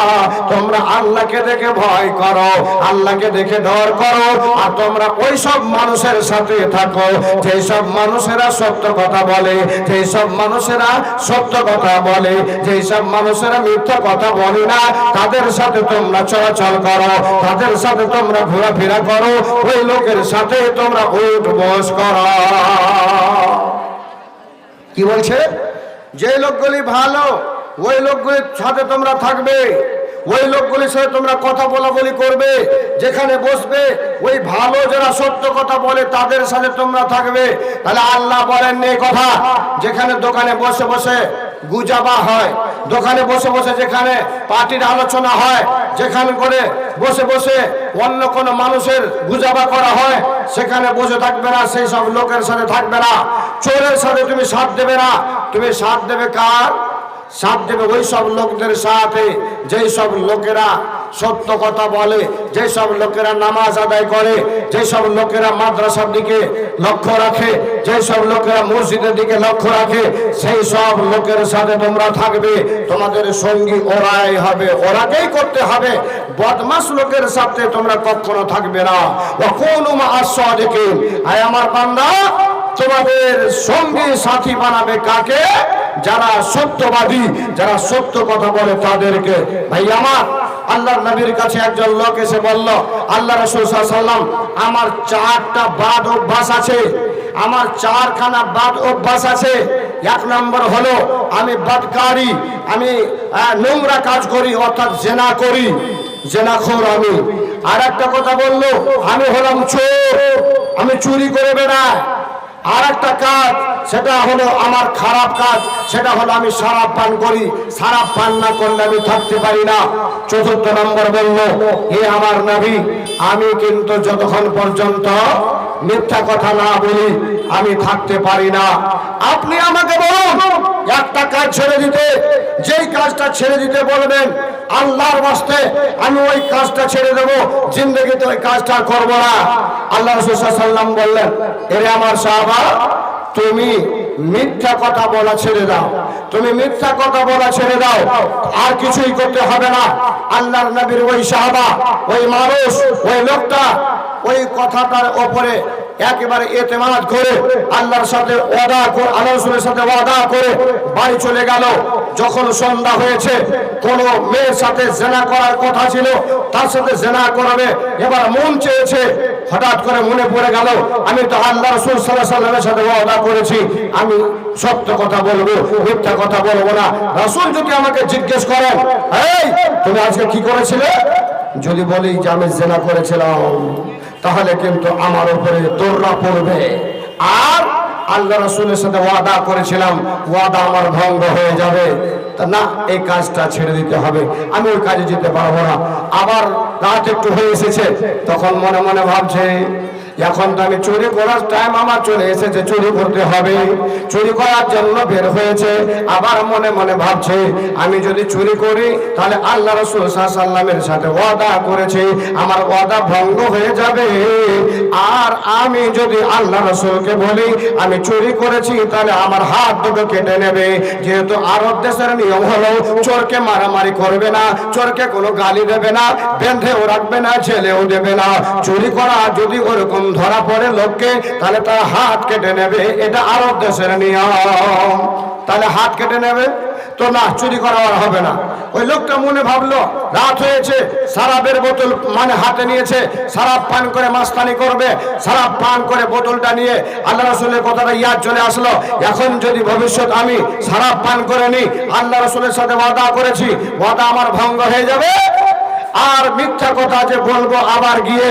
[SPEAKER 1] তোমরা আল্লাহকে দেখে ভয় করো, আল্লাহকে দেখে ডর করো, আর তোমরা ওই সব মানুষের সাথে থাকো যেই সব মানুষেরা সত্য কথা বলে, যেই সব মানুষেরা সত্য কথা বলে, যেই সব মানুষেরা মিথ্যা কথা বলে না, তাদের সাথে তোমরা চলাচল করো, তাদের সাথে তোমরা ঘোরাফেরা করো, ওই লোকের সাথে তোমরা উঠ বস করো। কি বলছে? যে লোকগুলি ভালো ওই লোকগুলির সাথে তোমরা থাকবে, ওই লোকগুলির সাথে তোমরা কথা বলা বলি করবে, যেখানে বসবে ওই ভালো যারা সত্য কথা বলে তাদের সাথে তোমরা থাকবে। তাহলে আল্লাহ বলেন এই কথা, যেখানে দোকানে বসে বসে গুজাবা হয়, দোকানে বসে বসে যেখানে পার্টির আলোচনা হয়, যেখানে করে বসে বসে অন্য কোনো মানুষের গুজাবা করা হয়, সেখানে বসে থাকবে না, সেই সব লোকের সাথে থাকবে না। চোরের সাথে তুমি সাথ দেবে না, তুমি সাথ দেবে কার? সাথ দেবে ওই সব লোকদের সাথে যেই সব লোকেরা সত্য কথা বলে, যেই সব লোকেরা নামাজ আদায় করে, যেই সব লোকেরা মাদ্রাসার দিকে লক্ষ্য রাখে, যেই সব লোকেরা মসজিদের দিকে লক্ষ্য রাখে, সেই সব লোকের সাথে তোমরা থাকবে। তোমাদের সঙ্গী ওরাই হবে, ওরাকেই করতে হবে। বদমাশ লোকের সাথে তোমরা কখনো থাকবে না। ওয়া কুনু মা'আস সাদিকিন, আয় আমার বান্দা, তোমাদের সঙ্গী সাথী বানাবে কাকে? যারা সত্যবাদী, যারা সত্য কথা বলে তাদেরকে। ভাই আমার, আল্লাহর নবীর কাছে একজন লোক এসে বলল, আল্লাহ রাসূল সাল্লাল্লাহু আলাইহি ওয়াসাল্লাম, আমার 4টা বাদ অভ্যাস আছে, আমার 4খানা বাদ অভ্যাস আছে। 1 নম্বর হলো আমি বদকারী, আমি নোংরা কাজ করি, অর্থাৎ জেনা করি, জেনাখোর আমি। আর একটা কথা বললো, আমি হলাম চোর, আমি চুরি করে বেড়াই। আর একটা কাজ, সেটা হলো আমার খারাপ কাজ, সেটা হলো আমি শরাব পান করি, শরাব পান না করলে আমি থাকতে পারি না। 4th নম্বর বলল, হে আমার নবী, আমি কিন্তু যতক্ষণ পর্যন্ত মিথ্যা কথা না বলি আমি থাকতে পারি না। আপনি আমাকে বলুন একটা কাজ ছেড়ে দিতে, যেই কাজটা ছেড়ে দিতে বলবেন আল্লাহর ওয়াস্তে আমি ওই কাজটা ছেড়ে দেব, জিন্দেগিতে ওই কাজটা করব না। আল্লাহ রাসূল সাল্লাল্লাহু আলাইহি ওয়াসাল্লাম বললেন, এরে আমার সাহাবা, তুমি মিথ্যা কথা বলা ছেড়ে দাও, তুমি মিথ্যা কথা বলা ছেড়ে দাও, আর কিছুই করতে হবে না। আল্লাহর নবীর ওই সাহাবা, ওই মানুষ, ওই লোকটা ওই কথাটার উপরে একেবারে ইতিমাদ করে আল্লাহর সাথে ওয়াদা করে, আল্লাহর রাসূলের সাথে ওয়াদা করে বাড়ি চলে গেল। যখন সন্ধ্যা হয়েছে, কোন মেয়ের সাথে জেনা করার কথা ছিল, তার সাথে জেনা করবে, এবার মন চেয়েছে হঠাৎ করে মনে পড়ে গেল আমি তো আল্লাহ রাসূল সাল্লাল্লাহু আলাইহি ওয়াসাল্লামের সাথে ওয়াদা করেছি আমি সত্য কথা বলবো, মিথ্যা কথা বলবো না। রাসূল যদি আমাকে জিজ্ঞেস করেন, এই তুমি আজকে কি করেছিলে, যদি বলি যে আমি জিনা করেছিলাম, তাহলে কিন্তু আমার উপরে দোররা পড়বে। আর আল্লাহ রাসূলের সাথে ওয়াদা করেছিলাম, ওয়াদা আমার ভঙ্গ হয়ে যাবে। তা না, এই কাজটা ছেড়ে দিতে হবে, আমি ওই কাজে যেতে পারবো না। আবার রাত একটু হয়ে এসেছে, তখন মনে মনে ভাবছে এখন তো আমি চুরি করার টাইম আমার চলে এসেছে, চুরি করতে হবে। চুরি করার জন্য বের হয়েছে, আবার মনে মনে ভাবছে আমি যদি চুরি করি তাহলে আল্লাহ রাসূল সাল্লাল্লাহু আলাইহি ওয়াসাল্লামের সাথে ওয়াদা করেছি, আমার ওয়াদা ভঙ্গ হয়ে যাবে। আর আমি যদি আল্লাহ রাসূলকে বলি আমি চুরি করেছি, তাহলে আমার হাত দুটো কেটে নেবে। যেহেতু আরব দেশের নিয়ম হলো চোরকে মারামারি করবে না, চোরকে কোনো গালি দেবে না, বেঁধেও রাখবে না, ছেলেও দেবে না। চুরি করা যদি ওরকম ধরা পড়ে লোককে, তাহলে তার হাত কেটে নেবে, এটা আরব দেশের নিয়ম। তাহলে হাত কেটে নেবে তো না, চুরি করা আর হবে না। ওই লোকটা মনে ভাবলো রাত হয়েছে, শরাবের বোতল মানে হাতে নিয়েছে, শরাব পান করে মাস্তানি করবে। শরাব পান করে বোতলটা নিয়ে আল্লাহ রাসূলের কথাটা ইয়াদ চলে আসলো, এখন যদি ভবিষ্যৎ আমি শরাব পান করে নি, আল্লাহ রাসূলের সাথে ওয়াদা করেছি, ওয়াদা আমার ভঙ্গ হয়ে যাবে। আর মিথ্যা কথা যে বলবো আবার গিয়ে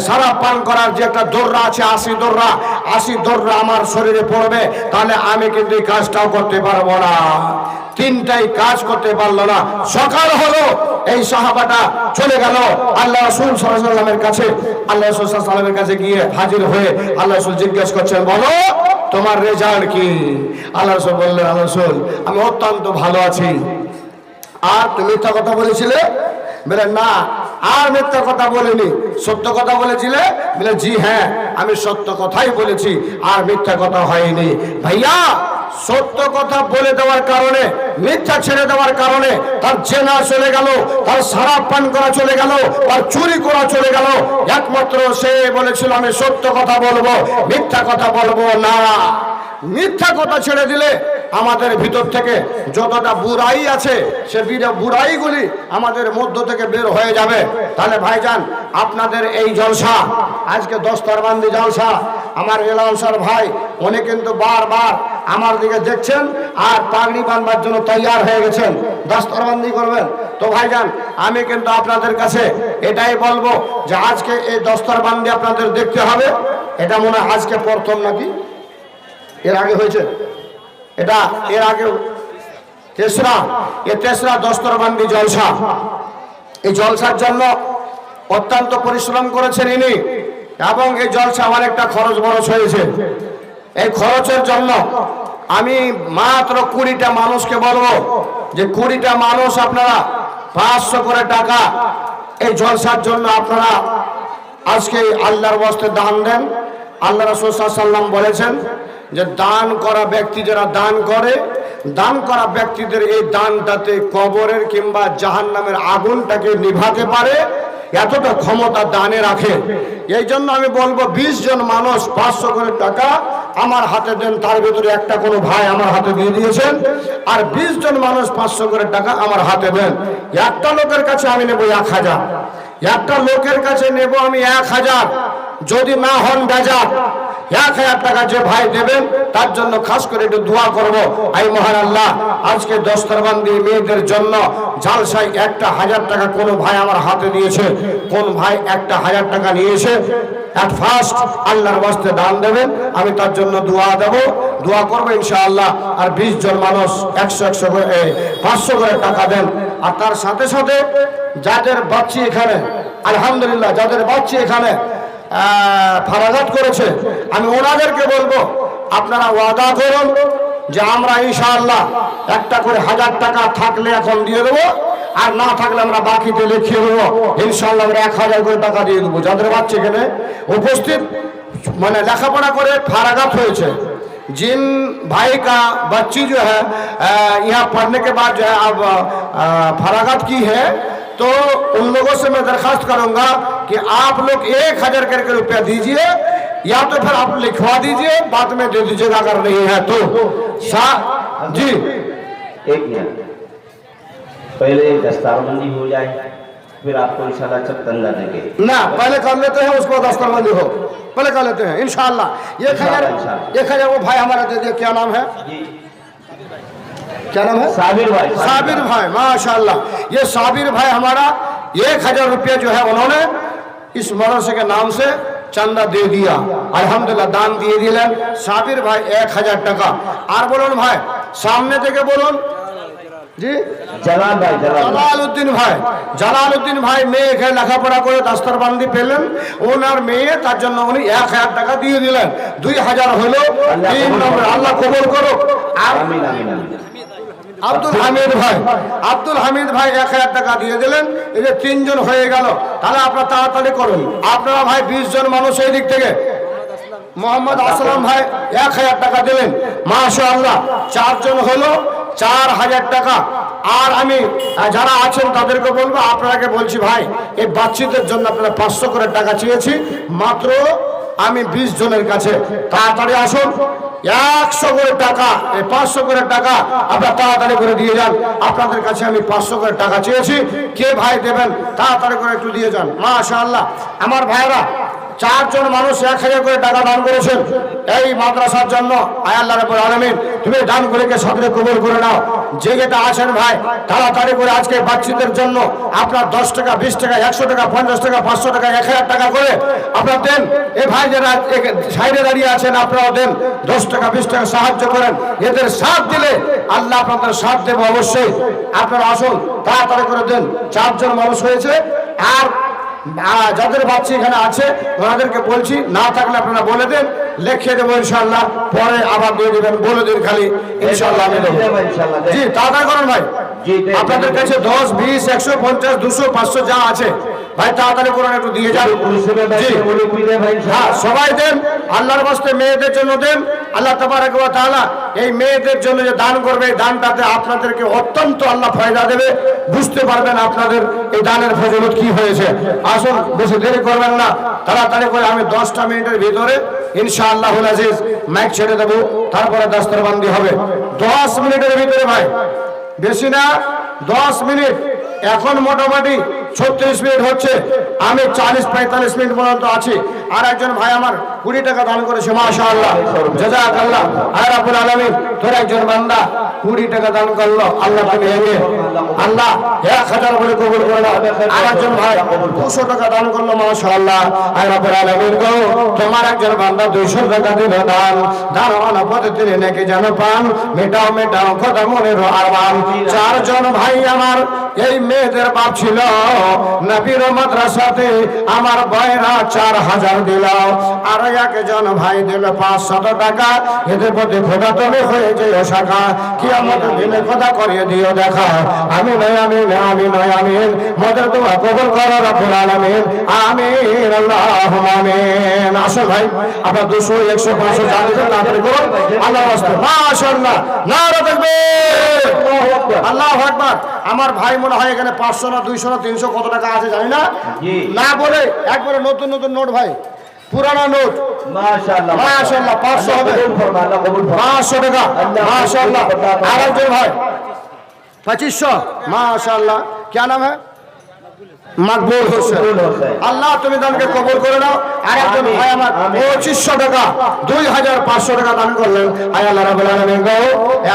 [SPEAKER 1] শরাব পান করার যে একটা দোররা আছে, 80 দোররা আমার শরীরে পড়বে, তাহলে আমি কিন্তু এই কাজটাও করতে পারবো না। তিনটাই কাজ করতে পারলো না। সকাল হলো, এই সাহাবাটা চলে গেল আল্লাহ রাসূল সাল্লাল্লাহু আলাইহি ওয়াসাল্লামের কাছে। আল্লাহ রাসূল সাল্লাল্লাহু আলাইহি ওয়াসাল্লামের কাছে গিয়ে হাজির হয়ে আল্লাহ রাসূল জিজ্ঞেস করছেন, বলো তোমার রেজাল্ট কি? আল্লাহ রাসূল বললেন, আল্লাহ রাসূল আমি অত্যন্ত ভালো আছি। আর তুমি মিথ্যা কথা বলেছিলে? বলে না, আর মিথ্যা কথা বলিনি। সত্য কথা বলেছিলে? বলে জি হ্যাঁ, আমি সত্য কথাই বলেছি, আর মিথ্যা কথা হয়নি। ভাইয়া, সত্য কথা বলে দেওয়ার কারণে, মিথ্যা ছেড়ে দেওয়ার কারণে তার জেনা চলে গেল, তার শরাব পান করা চলে গেল, তার চুরি করা চলে গেল। একমাত্র সে বলেছিল আমি সত্য কথা বলবো, মিথ্যা কথা বলবো না। মিথ্যা কথা ছেড়ে দিলে আমাদের ভিতর থেকে যতটা বুরাই আছে, সে বুরাইগুলি আমাদের মধ্য থেকে বের হয়ে যাবে। তাহলে ভাইজান, আপনাদের এই জলসা, আজকে দস্তরবন্দি জলসা, আমার এলাউসার ভাই উনি কিন্তু বারবার আমার দিকে দেখছেন আর পাগড়ি বাঁধবার জন্য তৈয়ার হয়ে গেছেন, দস্তরবন্দি করবেন। তো ভাইজান, আমি কিন্তু আপনাদের কাছে এটাই বলবো যে আজকে এই দস্তরবন্দি আপনাদের দেখতে হবে। এটা মনে হয় আজকে প্রথম নাকি, এর আগে হয়েছে? এটা এর আগে তেসরা দস্তরবন্দি জলসা। এই জলসার জন্য অত্যন্ত পরিশ্রম করেছেন ইনি, এবং এই জলসা অনেকটা খরচ বরচ হয়েছে। এই খরচের জন্য আমি মাত্র 20টা মানুষকে বলবো যে 20টা মানুষ আপনারা 500 করে টাকা এই জলসার জন্য আপনারা আজকে আল্লাহর ওয়াস্তে দান দেন। আল্লাহ রাসূল সাল্লাল্লাহু আলাইহি ওয়াসাল্লাম বলেছেন যে দান করা ব্যক্তি যারা দান করে, দান করা ব্যক্তিদের এই দানটাতে কবরের কিংবা জাহান্নামের আগুনটাকে নিভাতে পারে, এতটা ক্ষমতা দানে রাখে। এই জন্য আমি বলবো 20 জন মানুষ 500 করে টাকা আমার হাতে দেন। তার ভিতরে একটা কোনো ভাই আমার হাতে দিয়ে দিয়েছেন, আর 20 জন মানুষ 500 করে টাকা আমার হাতে দেন। একটা লোকের কাছে আমি নেব 1000, একটা লোকের কাছে নেব আমি 1000। যদি না হন বেজার, 1000 টাকা যে ভাই দেবেন তার জন্য খাস করে একটু দোয়া করবো। আই মহান আল্লাহ, আজকে দস্তরবন্দি মেয়েদের জন্য জালসায় 1000 টাকা কোন ভাই আমার হাতে দিয়েছে, কোন ভাই 1000 টাকা নিয়েছে, এট ফার্স্ট আল্লাহর ওয়াস্তে দান দেবেন, আমি তার জন্য দোয়া দেব, দোয়া করবো ইনশাআল্লাহ। আর 20 জন মানুষ 100 করে 500 করে টাকা দেন। আর তার সাথে সাথে যাদের বাচ্চি এখানে, আলহামদুলিল্লাহ, যাদের বাচ্চি এখানে ফারাগাত করেছে, আমি ওনাদেরকে বলবো আপনারা ওয়াদা করুন যে আমরা ইনশাআল্লাহ একটা করে 1000 টাকা থাকলে এখন দিয়ে দেবো, আর না থাকলে আমরা বাকিতে লিখিয়ে দেবো। ইনশাআল্লাহ আমরা 1000 করে টাকা দিয়ে দেবো। যাদের বাচ্চা এখানে উপস্থিত মানে লেখাপড়া করে फारागत হয়েছে, जिन भाई का बच्ची जो है यहाँ पढ़ने के बाद जो है अब फरागत की है, तो उन लोगों से मैं दरखास्त करूंगा कि आप लोग 1000 करके रुपया दीजिए, या तो फिर आप लिखवा दीजिए, बाद में दे दीजिएगा अगर नहीं है तो। जी
[SPEAKER 2] एक मिनट, पहले दस्तारबंदी हो जाए, फिर आपको इंशाल्लाह चंदा देंगे।
[SPEAKER 1] ना पहले कर लेते हैं, उसको दस्तरबंदी हो, पहले कर लेते हैं इंशाल्लाह। 1,000 वो भाई हमारा दे दिया, क्या नाम है? क्या नाम है?
[SPEAKER 2] साबिर भाई।
[SPEAKER 1] साबिर भाई, माशाल्लाह। ये साबिर भाई हमारा 1,000 रुपया जो है उन्होंने इस मदरसे के नाम से चंदा दे दिया, अल्हम्दुलिल्लाह दान দিয়ে দিলেন সাবির ভাই 1,000 টাকা। আর বলুন ভাই, সামনে থেকে বলুন জি।
[SPEAKER 2] জালাল ভাই,
[SPEAKER 1] জালালউদ্দিন ভাই, জালালউদ্দিন ভাই মেয়েকে লেখাপড়া করে দস্তরবন্দি পেলেন, ওনার মেয়ে, তার জন্য উনি 1,000 টাকা দিয়ে দিলেন। 2,000 হলো 3 নম্বর। আল্লাহ কবুল করো।
[SPEAKER 2] আমিন আমিন আমিন।
[SPEAKER 1] আব্দুল হামিদ ভাই, আব্দুল হামিদ ভাই 1,000 টাকা দিয়ে দিলেন। এই যে 3 জন হয়ে গেল, তাহলে আপনারা তাড়াতাড়ি করুন। আপনারা ভাই 20 জন মানুষ এই দিক থেকে। মোহাম্মদ আসলাম ভাই 1,000 টাকা দিলেন, মাশাআল্লাহ। 4 জন হলো 4,000 টাকা। আর আমি যারা আছেন তাদেরকে বলবো, আপনাকে বলছি ভাই, এই বাচ্চাদের জন্য আপনারা 500 করে টাকা চেয়েছি মাত্র আমি 20 জনের কাছে। তাড়াতাড়ি আসুন, 100 করে টাকা, এই 500 করে টাকা আপনারা তাড়াতাড়ি করে দিয়ে যান। আপনাদের কাছে আমি 500 করে টাকা চেয়েছি, কে ভাই দেবেন তাড়াতাড়ি করে একটু দিয়ে যান। মাশাআল্লাহ। আমার ভাইরা 4 জন মানুষ 1,000 করে টাকা দান করেছেন এই মাদ্রাসার জন্য। আয় আল্লাহ রাব্বুল আলামিন, তুমি দান করে সাদরে কবুল করে নাও। যে যেটা আছেন ভাই, তাড়াতাড়ি করে আজকে বাচ্চাদের জন্য আপনার 10 টাকা, 20 টাকা, 100 টাকা, 50 টাকা, 500 টাকা, 1,000 টাকা করে আপনারা দেন। এই ভাই যারা সাইডে দাঁড়িয়ে আছেন আপনারাও দেন, 10 টাকা, 20 টাকা সাহায্য করেন। এদের সাথ দিলে আল্লাহ আপনাদের সাথ দেবে অবশ্যই। আপনারা আসুন, তাড়াতাড়ি করে দেন। 4 জন মানুষ হয়েছে। আর যাদের বাচ্চা এখানে আছে ওনাদেরকে বলছি, না থাকলে আপনারা বলে দেন, লিখিয়ে দেবো ইনশাআল্লাহ। পরে আবার দিয়ে দেবেন, বলে দিন খালি, ইনশাআল্লাহ আমি দেবো। জি তাড়াতাড়ি করুন ভাই। আপনাদের কাছে 10, 20, 150, 200, 500 যা আছে ভাই তাড়াতাড়ি করুন, একটু দিয়ে যান। হ্যাঁ সবাই দেন, আল্লাহর বাস্তে মেয়েদের জন্য দেন। আল্লাহ তাবারক ওয়া তাআলা এই মেয়েদের জন্য যে দান করবে, এই দানটাতে আপনাদেরকে অত্যন্ত আল্লাহ ফায়দা দেবে। বুঝতে পারবেন আপনাদের এই দানের ফজিলত কি হয়েছে। আসুন, বেশি দেরি করবেন না, তাড়াতাড়ি করে আমি 10টা মিনিটের ভিতরে ইনশাআল্লাহুল আজিজ মাইক ছেড়ে দেবো, তারপরে দস্তরবন্দি হবে। 10 মিনিটের ভিতরে ভাই, বেশি না, 10 মিনিট। এখন মোটামুটি 36 মিনিট হচ্ছে, আমি 40-45 মিনিট পর্যন্ত আছি। আর একজন ভাই আমার 20 টাকা দান করেছে, মাশাআল্লাহ, জাযাকাল্লাহ। আর রাব্বুল আলামিন, তোর একজন বান্দা 20 টাকা দান করলো, আল্লাহ তুমি একে আল্লাহ 1,000 করে কবুল করে নাও। আর একজন ভাই 200 টাকা দান করলো, মাশাআল্লাহ। আর রাব্বুল আলামিন গো, তোমার একজন বান্দা 200 টাকা দিল দান, দারওয়ানা পদ্ধতিতে নাকি যেন পান, মেটাও মেটাও কথা মনের আরমান। 4 জন ভাই আমার এই মেয়েদের বাপ ছিল, নবীর মাদ্রাসাতে আমার ভাইরা 4,000 দিল। আর একজন ভাই দিল 500 টাকা। এদের প্রতি খোদা তুমি হয়ে যে শাখা, কিয়ামতের দিনে খোদা করিয়ে দিও দেখা। আমিন আমিন আমিন আমিন। মোদের দোয়া কবুল করো রব্বুল আলামিন, আমিন আল্লাহুম্মা আমিন। আসল ভাই আপনারা 200, 100, 500 যা দিবেন তাড়াতাড়ি করুন, আল্লাহর রাস্তে। মাশাআল্লাহ, নারা তাকবীর, আল্লাহু আকবার। আমার ভাই মনে হয় এখানে 500 না 200 না 300 কত টাকা আছে জানি না, না বলে একবারে নতুন নতুন নোট ভাই, পুরানা নোট। মাশাআল্লাহ মাশাআল্লাহ, 500 হবে, 500 টাকা, মাশাআল্লাহ। আর একজন ভাই 2500, মাশাআল্লাহ। क्या नाम है? মকবুল হোসেন। আল্লাহ তুমি দানকে কবুল করে নাও। আর একজন ভাই আমার 2500 টাকা, 2,500 টাকা দান করলেন। আয় আল্লাহ রাব্বুল আলামিন গো,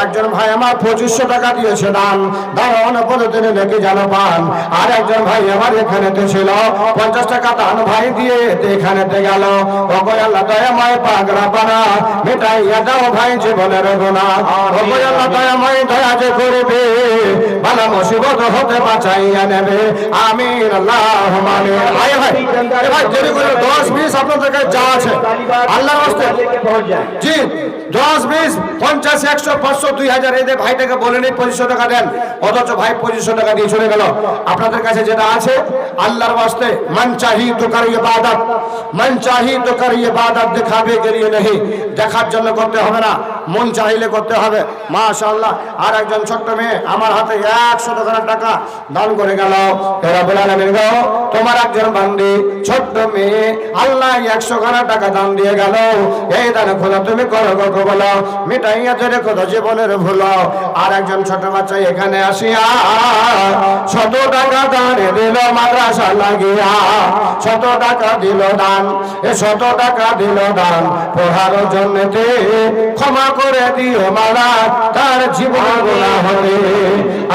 [SPEAKER 1] একজন ভাই আমার 2500 টাকা দিয়েছে দান, দান পদ্ধতিতে নাকি জানো পান। আর একজন ভাই আমার এখানেতে ছিল, 50 টাকা দান ভাই দিয়ে এখানেতে গেল। ওগো আল্লাহ দয়াময় পাক রব্বানা, মিটাইয়া দাও ভাই জীবনের গুনাহ। ওগো আল্লাহ দয়াময়, দয়া যে করবে, বালা মুসিবত হতে বাঁচাইয়া নেবে, আমিন আল্লাহুম্মা আমিন। আয় ভাই, এ ভাই দেরি করে 10, 20 আপনাদের কাছে যা আছে আল্লাহর রাস্তে, জি 10, 20, 50, 100, 500, 2,000 এদের ভাইটাকে বলে নেই 2500 টাকা দেন, অথচ ভাই 2500 টাকা দিয়ে চলে গেল। আপনাদের কাছে যেটা আছে আল্লাহর রাস্তে, মান চাহি তো কর ইবাদত, মান চাহি তো কর ইবাদত, দেখাবে কে লিয়ে नहीं, দেখার জন্য করতে হবে না, মন চাইলে করতে হবে। মাশাআল্লাহ। আর একজন ছোট্ট মেয়ে আমার হাতে 100 টাকা দান করে গেল। রব্বুল আলামিন আলামিন গো, তোমার একজন বান্দি ছোট্ট মেয়ে আল্লাহ 100 খানা টাকা দান দিয়ে গেল, এই দান খোদা তুমি করো গো বলো, মিটাইয়া ধরে খোদা জীবনের ভুলো। আর একজন ছোট বাচ্চা এখানে আসিয়া 100 টাকা দান দিল মাদ্রাসা লাগিয়া, 100 টাকা দিল দান, 100 টাকা দিল দান পড়ার জন্যতে, ক্ষমা করে দিও মাওলা তার জীবন গুনাহ হবে।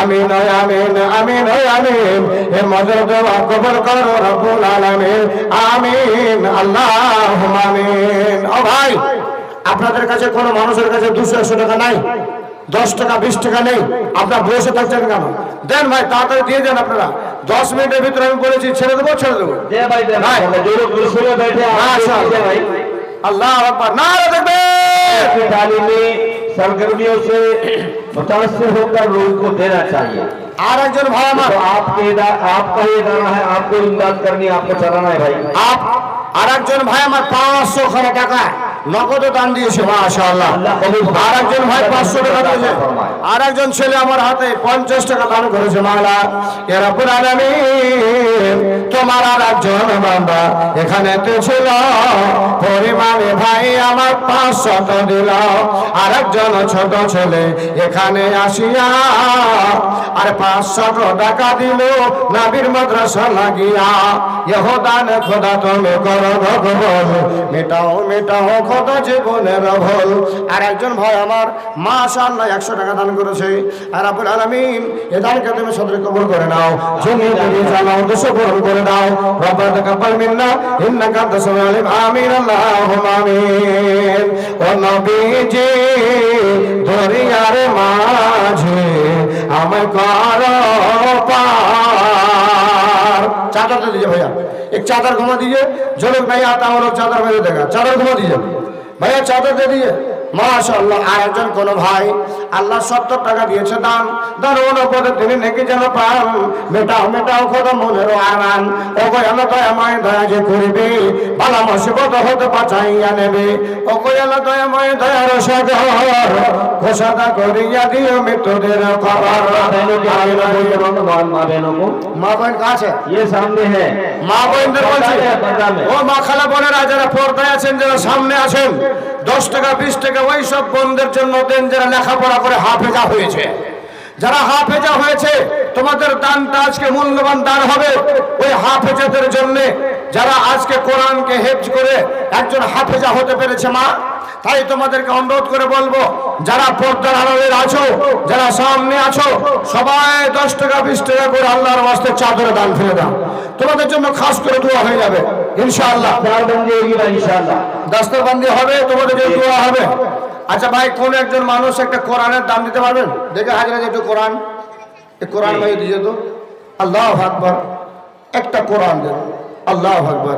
[SPEAKER 1] আমিন আমিন আমিন আমিন। এ মদের দোয়া কবুল করো রব্বুল আলামিন, আমিন আল্লাহুম্মা আমিন। ও ভাই, আপনাদের কাছে কোনো মানুষের কাছে 200-100 টাকা নাই, 10 টাকা 20 টাকা নেই, আপনার বসে থাকছেন কেন? দেন ভাই, তাড়াতাড়ি দিয়ে দেন। আপনারা 10 মিনিটের ভিতরে আমি বলেছি ছেড়ে দেবো, ছেড়ে দেবো। আল্লাহ আকবার, নারে তাকবীর।
[SPEAKER 2] तालीमी सरगर्मियों से मुतासिर होकर लोगों को देना चाहिए।
[SPEAKER 1] আর একজন ভাই আমার,
[SPEAKER 2] तो आपका ये दाना है, आपको इमदाद करनी, आपको चलाना है भाई।
[SPEAKER 1] আর একজন ভাই আমার 500 খানা টাকা নগদ দান দিয়েছে, মাশাআল্লাহ। আর একজন ভাই 500 টাকা দিয়েছে। আর একজন ছেলে আমার হাতে 50 টাকা দান করেছে। মাওলা ইয়া রাব্বুল আলামিন, তোমার আর একজন বান্দা এখানে তো ছিল, পরিবারে ভাই আমার 500 দিল। আর একজন ছোট ছেলে এখানে আসিয়া আর 500 টাকা দিল নবীর মাদ্রাসা লাগিয়া। ইহো দান খোদা তুমি করো ভগবান, মেটাও মেটাও খোদা জীবনের ভুল। আর একজন ভাই আমার মাশাআল্লাহ 100 টাকা দান করেছে। আর রাব্বুল আলামিন এ দানকে তুমি সদরে কবুল করে নাও, জমি তুমি জানাও, দোষ পূরণ করে দাও। রব্বানা তাকাব্বাল মিন্না ইন্নাকা আনতাস সামিউল আলিম, আমিন আল্লাহুম্মা আমিন। ও নবীজি দরিয়ার মাঝে আমায় করো पार। चादर दे दीजिए भैया, एक चादर घुमा दीजिए। जो लोग नहीं आता वो लोग चादर में दे देगा। चादर घुमा दीजिए भैया, चादर दे दीजिए। মাশাআল্লাহ। আর একজন কোন ভাই আল্লাহ 70 টাকা দিয়েছে দান, দারুণ পদে তিনি নেকি যেন পান। মেটাও মেটাও খোদা মনের আরান, ও কই আল্লাহ দয়া মায় দয়া যে করবে, বালা মুসিবত হতে বাঁচাইয়া নেবে। ও কই আল্লাহ দয়া মায় দয়ার সাগর, ঘোষণা করিয়া দিও মৃত্যুদের খবর। মা বোন কাছে
[SPEAKER 2] ये सामने है,
[SPEAKER 1] মা বোনদের বলছি, ও মা খালা বোনেরা যারা পর্দায় আছেন, যারা সামনে আছেন, 10 টাকা 20 টাকা ওই সব বোনদের জন্য দেন যারা লেখাপড়া করে হাফেজা হয়েছে। যারা হাফেজা হয়েছে তোমাদের দানটা আজকে মূল্যবান দান হবে ওই হাফেজাদের জন্য, যারা আজকে কোরআনকে হেফজ করে একজন হাফেজা হতে পেরেছে। মা, তাই তোমাদেরকে অনুরোধ করে বলবো, যারা পর্দার আড়ালে আছো, যারা সামনে আছো, সবাই 10 টাকা 20 টাকা করে আল্লাহর ওয়াস্তে চাদরে দান ফেলে দাও। তোমাদের জন্য খাস করে দোয়া হয়ে যাবে ইনশাআল্লাহ।
[SPEAKER 2] इंशाल्लाह
[SPEAKER 1] দস্তরবন্দি হবে, তোমাদের জন্য দোয়া হবে। আচ্ছা ভাই, কোন একজন মানুষ একটা কোরআনের দাম দিতে পারবেন? দেখে হাজিরা একটু কোরআন, এই কোরআন ভাই দিয়ে তো। আল্লাহু আকবার, একটা কোরআন দেন। আল্লাহু আকবার।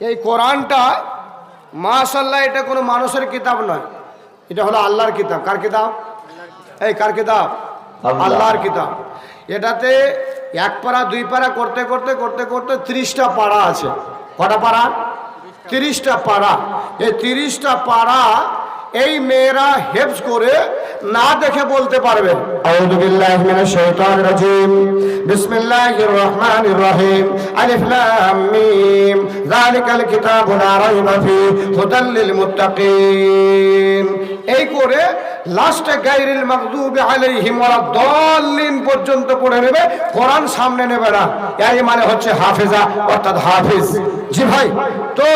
[SPEAKER 1] এই কোরআনটা মাশাআল্লাহ, এটা কোনো মানুষের কিতাব নয়, এটা হলো আল্লাহর কিতাব। কার কিতাব? এই কার কিতাব? আল্লাহর কিতাব। এটাতে 1 পারা 2 পারা করতে করতে করতে করতে 30টা পারা আছে। কটা পারা? 30টা পারা। এই 30টা পারা এই মেয়েরা হেফজ করে না দেখে বলতে পারবে। আউযু বিল্লাহি মিনাশ শাইতানির রাজিম, বিসমিল্লাহির রহমানির রহিম, আলিফ লাম মিম, যালিকাল কিতাবু লা রাইবা ফীহি হুদাল লিল মুত্তাকিন। এই করে লাস্টে গায়রিল মাগদুবি আলাইহিম ওয়ালাদ-দাল্লিন পর্যন্ত পড়ে নেবে, কোরআন সামনে নেবে না। এই মানে হচ্ছে হাফেজা অর্থাৎ হাফেজ। জি ভাই, তো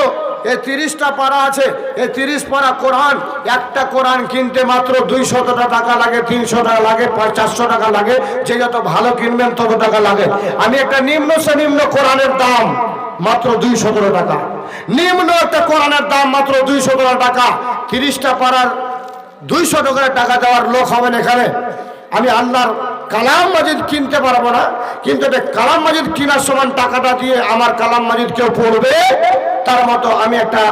[SPEAKER 1] এই 30টা পারা আছে, এই 30 পারা কোরআন, একটা কোরআন কিনতে মাত্র 200 টাকা লাগে, 300 টাকা লাগে, 400 টাকা লাগে। যে যত ভালো কিনবেন তত টাকা লাগে। আমি একটা নিম্ন সে নিম্ন কোরআনের দাম মাত্র 217 টাকা, নিম্ন একটা কোরআনের দাম মাত্র 217 টাকা। 30টা পারার 200 টাকা দেওয়ার লোক হবেন এখানে? আমি আল্লাহর কালাম মাজিদ কিনতে পারবো না, কিন্তু কালাম মাজিদ কেনার সমান টাকাটা দিয়ে আমার কালাম মাজিদ কেউ পড়বে তার মতো আমি একটা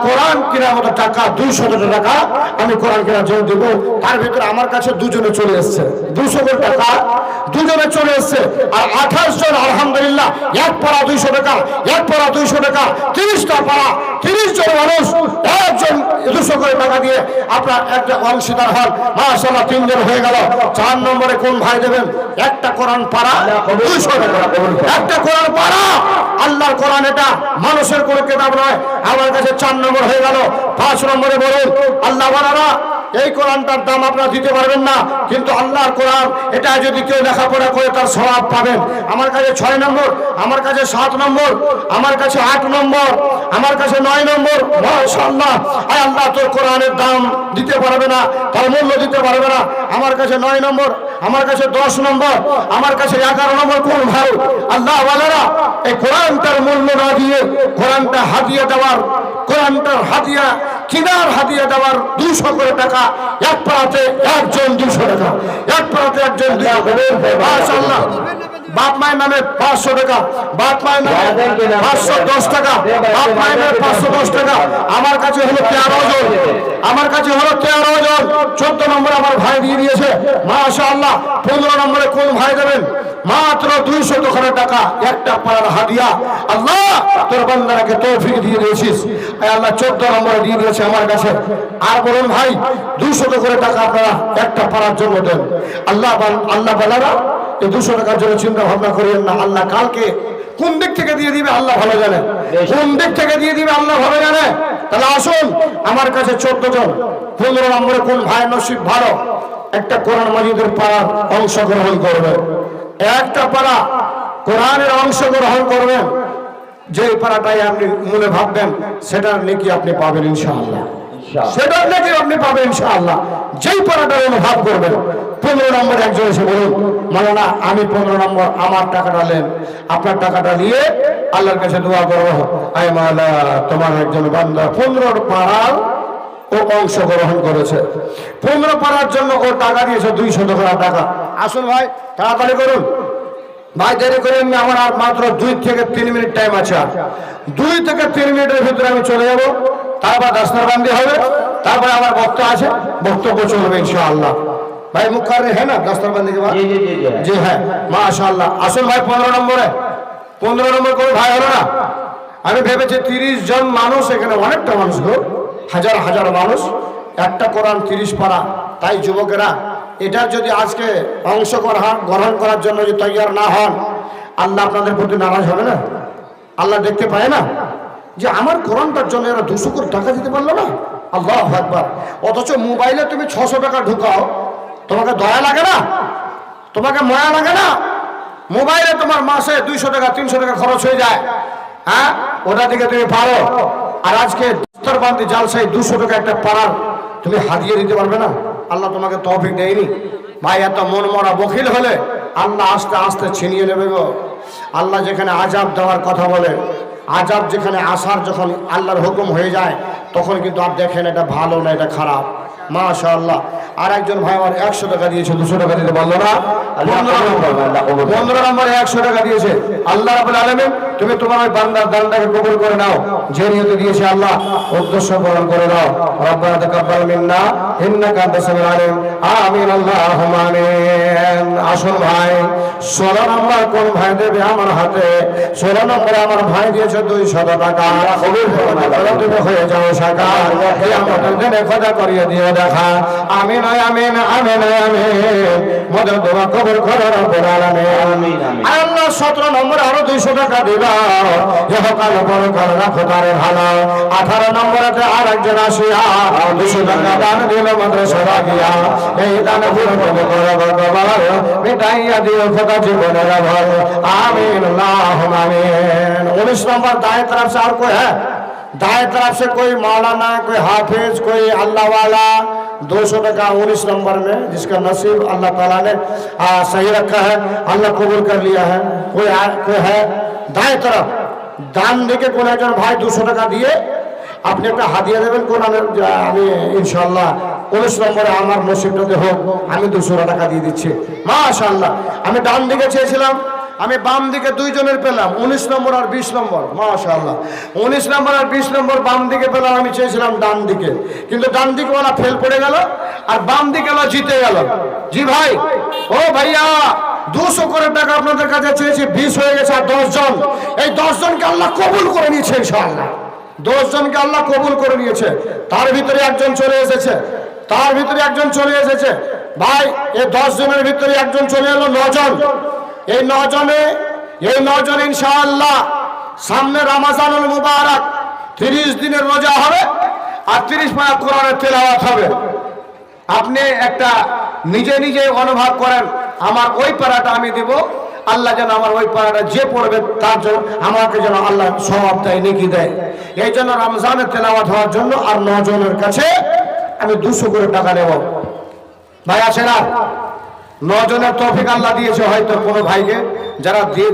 [SPEAKER 1] কোরআন কেনার মতো টাকা 200 টাকা আমি কোরআন কেনার জন্য দেবো। তার ভিতরে আমার কাছে দুজনে চলে এসছে, 200 টাকা
[SPEAKER 3] দুজনে চলে এসছে, আর 28 জন আলহামদুলিল্লাহ এক পারা 200 টাকা, এক পারা 200 টাকা, 30টা পারা 30 জন মানুষ একজন 200 করে টাকা দিয়ে আপনার একটা অংশীদার হন। মাশাআল্লাহ 3 জন হয়ে গেল। 4 নম্বরে কোন ভাই দেবেন? একটা কোরআন পারা 200 টাকা, একটা কোরআন পারা। আল্লাহর কোরআন এটা মানুষের কোনো কিতাব নয়। আমার কাছে 4 নম্বর হয়ে গেল। 5 নম্বরে বলুন আল্লাহ ওয়ালারা, এই কোরআনটার দাম আপনারা দিতে পারবেন না, কিন্তু আল্লাহর কোরআন এটা যদি কেউ লেখাপড়া করে তার সওয়াব পাবেন। আমার কাছে 6 নম্বর, আমার কাছে 7 নম্বর, আমার কাছে 8 নম্বর, আমার কাছে 9 নম্বর। মাশাআল্লাহ, আয় আল্লাহ তোর কোরআনের দাম দিতে পারবে না, তার মূল্য দিতে পারবে না। আমার কাছে 9 নম্বর, আমার কাছে 10 নম্বর, আমার কাছে 11 নম্বর। কোন ভাই আল্লাহ ওয়ালারা এই কোরআনটার মূল্য না দিয়ে কোরআনটা হাদিয়া দেওয়ার, কোরআনটার হাদিয়া কিনার হাদিয়া দেওয়ার 200 করে টাকা, এক পাড়াতে একজন 200 টাকা, এক পাড়াতে একজন 200। মাশাআল্লাহ, বাপ মায়ের নামে 500 টাকা, বাপ মায়ের নামে 510 টাকা, বাপ মায়ের নামে 510 টাকা। আমার কাছে হলো 13 জন, আমার কাছে হলো 13 জন। 14 নম্বর আমার ভাই দিয়ে দিয়েছে। মাশাআল্লাহ, 15 নম্বরে কোন ভাই দেবেন? মাত্র 200 টাকা, একটা পাড়ার হাদিয়া। আল্লাহ তোর বান্দাকে তৌফিক দিয়ে দিয়েছিস। আল্লাহ 14 নম্বরে দিয়ে দিয়েছে আমার কাছে। আর বলুন ভাই 200 করে টাকা আপনারা একটা পাড়ার জন্য দেন। আল্লাহ বালারা এই 200 টাকার জন্য চিন্তা ভাবনা করিয়েন না। আল্লাহ কালকে কোন দিক থেকে দিয়ে দিবে আল্লাহ ভালো জানে, কোন দিক থেকে দিয়ে দিবে আল্লাহ ভালো জানে। তাহলে আসুন, আমার কাছে 14 জন। 15 নম্বরে কোন ভাই নসিব ভালো একটা কোরআন মাজিদের পাড়ার অংশগ্রহণ করবে, একটা পাড়া কোরআনের অংশগ্রহণ করবেন। যে পাড়াটাই আপনি মনে ভাববেন সেটার নেকি আপনি পাবেন ইনশাআল্লাহ, সেটার নেকি আপনি পাবেন ইনশাআল্লাহ। যেই পাড়াটার অনুভব করবেন। 15 নম্বর একজন এসে বলুন মাওলানা আমি 15 নম্বর আমার টাকাটা নেন, আপনার টাকাটা নিয়ে আল্লাহর কাছে দোয়া করবো। আয় মাওলা তোমার একজন বান্দা 15 পাড়ার ও অংশগ্রহণ করেছে, 15 পাড়ার জন্য ও টাকা দিয়েছে 200 টাকা। আসুন ভাই তাড়াতাড়ি করুন ভাই, দেরি করেন না। আমার আর মাত্র 2 থেকে 3 মিনিট টাইম আছে। 2 থেকে 3 মিনিটের ভিতরে আমি চলে যাব। তারপর দাস্তারবন্দি হবে, তারপরে আমার বক্তব্য আছে, বক্তব্য চলবে ইনশাআল্লাহ। ভাই মুখারে হ্যাঁ না দাস্তারবন্দি के बाद? জি হ্যাঁ মাশাআল্লাহ। আসুন ভাই 15 নম্বরে, 15 নম্বর করে ভাই হলো না। আমি ভেবেছি 30 জন মানুষ, এখানে অনেকটা মানুষ গো, হাজার হাজার মানুষ, একটা কোরআন 30 পারা। তাই যুবকেরা এটার যদি আজকে অংশগ্রহণ করার জন্য যদি তৈয়ার না হন, আল্লাহ আপনাদের প্রতি নারাজ হবে না? আল্লাহ দেখতে পায় না যে আমার কোরআনটার জন্য এরা 200 করে টাকা দিতে পারলো না? আল্লাহু আকবার। অথচ মোবাইলে তুমি 600 টাকা ঢুকাও, তোমাকে দয়া লাগে না? তোমাকে মায়া লাগে না? মোবাইলে তোমার মাসে 200 টাকা 300 টাকা খরচ হয়ে যায়, হ্যাঁ ওটা থেকে তুমি পারো। আর আজকে দাস্তারবন্দি জালসায় 200 টাকা একটা পাড়ার তুমি হাদিয়ে দিতে পারবে না? আল্লাহ তোমাকে তৌফিক দেয়নি ভাই। এত মন মরা বখিল হলে আল্লাহ আস্তে আস্তে ছিনিয়ে নেবে গো। আল্লাহ যেখানে আযাব দেওয়ার কথা বলে, আযাব যেখানে আসার যখন আল্লাহর হুকুম হয়ে যায়, তখন কিন্তু আর দেখেন এটা ভালো না এটা খারাপ। মাশাআল্লাহ। আর একজন ভাই আমার 100 টাকা দিয়েছে, 200 টাকা দিতে পারলো না। 15 নম্বরে 100 টাকা দিয়েছে। আল্লাহ রাব্বুল আলামিন তুমি তোমার ওই বান্দার দানটাকে কবুল করে নাও, যে নিয়তে দিয়েছে আল্লাহ উদ্দেশ্য পূরণ করে নাও। রব্বানা তাকাব্বাল মিন্না ইন্নাকা আনতাস সামিউল আলিম। আমিন আল্লাহুম্মা আমিন। আসুন ভাই 16 নম্বর কোন ভাই দেবে আমার হাতে? 16 নম্বরে আমার ভাই দিয়েছে 200 টাকা। কবুল করে নাও, তুমি হয়ে যাও সাকার। কিয়ামতের দিনে খোদা করিয়ে দিয়ে দেখা। আমিন আমিন আমিন আমিন। মদের দোয়া কবুল করে রব্বুল আলামিন। আল্লাহ 17 নম্বরে আরো 200 টাকা দিবা। ইহকাল পরকাল রাখো তারে ভালো। 18 নম্বরেতে আর একজন আসিয়া 200 টাকা দান দিল মাদ্রাসা গিয়া। এই দান পূরণ করে ভগবান মিটাইয়া দিও খোদা জীবনের ভয়। আমিন আল্লাহুম্মা আমিন। 19 नंबर दाएं तरफ से और कोई है? दाएं तरफ से कोई मौलाना, कोई हाफिज, कोई अल्लाह वाला 200 टका 19 नंबर में, जिसका नसीब अल्लाह ताला ने सही रखा है, अल्लाह कबूल कर लिया है। कोई है दाएं तरफ दान दिके कोई एक भाई 200 টাকা দিয়ে আপনি একটা হাদিয়া দেবেন কোরআনের। আমি ইনশাআল্লাহ 19 নম্বরে আমার নসিবটাতে হোক, আমি 200 টাকা দিয়ে দিচ্ছি। মাশাআল্লাহ। আমি ডান দিকে চেয়েছিলাম, আমি বাম দিকে 2 জনের পেলাম, 19 নম্বর আর 20 নম্বর। মাশাআল্লাহ। 19 নম্বর আর 20 নম্বর বাম দিকে পেলাম, আমি চেয়েছিলাম ডান দিকে, কিন্তু ডান দিকে ওরা ফেল পড়ে গেল আর বাম দিকে ওরা জিতে গেল। জি ভাই, ও ভাইয়া 200 করে টাকা আপনাদের কাছে চেয়েছি, 20 হয়ে গেছে আর 10 জন। এই 10 জনকে আল্লাহ কবুল করে নিয়েছে ইনশাআল্লাহ। 10 জনকে আল্লাহ কবুল করে নিয়েছে। তার ভিতরে একজন চলে এসেছে, ভাই। এই 10 জনের ভিতরে একজন চলে এলো, 9 জন। এই 9 জন ইনশাআল্লাহ সামনে রমজানুল মুবারক 30 দিনের রোজা হবে আর 30 পারা কোরআনের তেলাওয়াত হবে। আপনি একটা নিজে অনুভব করেন, আমার ওই পারাটা আমি দিব, আল্লাহ যেন আমার ওই পারাটা যে পড়বে তার জন্য আমাকে যেন আল্লাহ সওয়াব দেয়, নেকি দেয়। এই জন্য রমজানের তেলাওয়াত হওয়ার জন্য আর 9 জনের কাছে আমি 200 করে টাকা নেব। ভাই আছে না? 9 জনের তৌফিক আল্লাহ দিয়েছে হয়তো কোনো ভাইকে,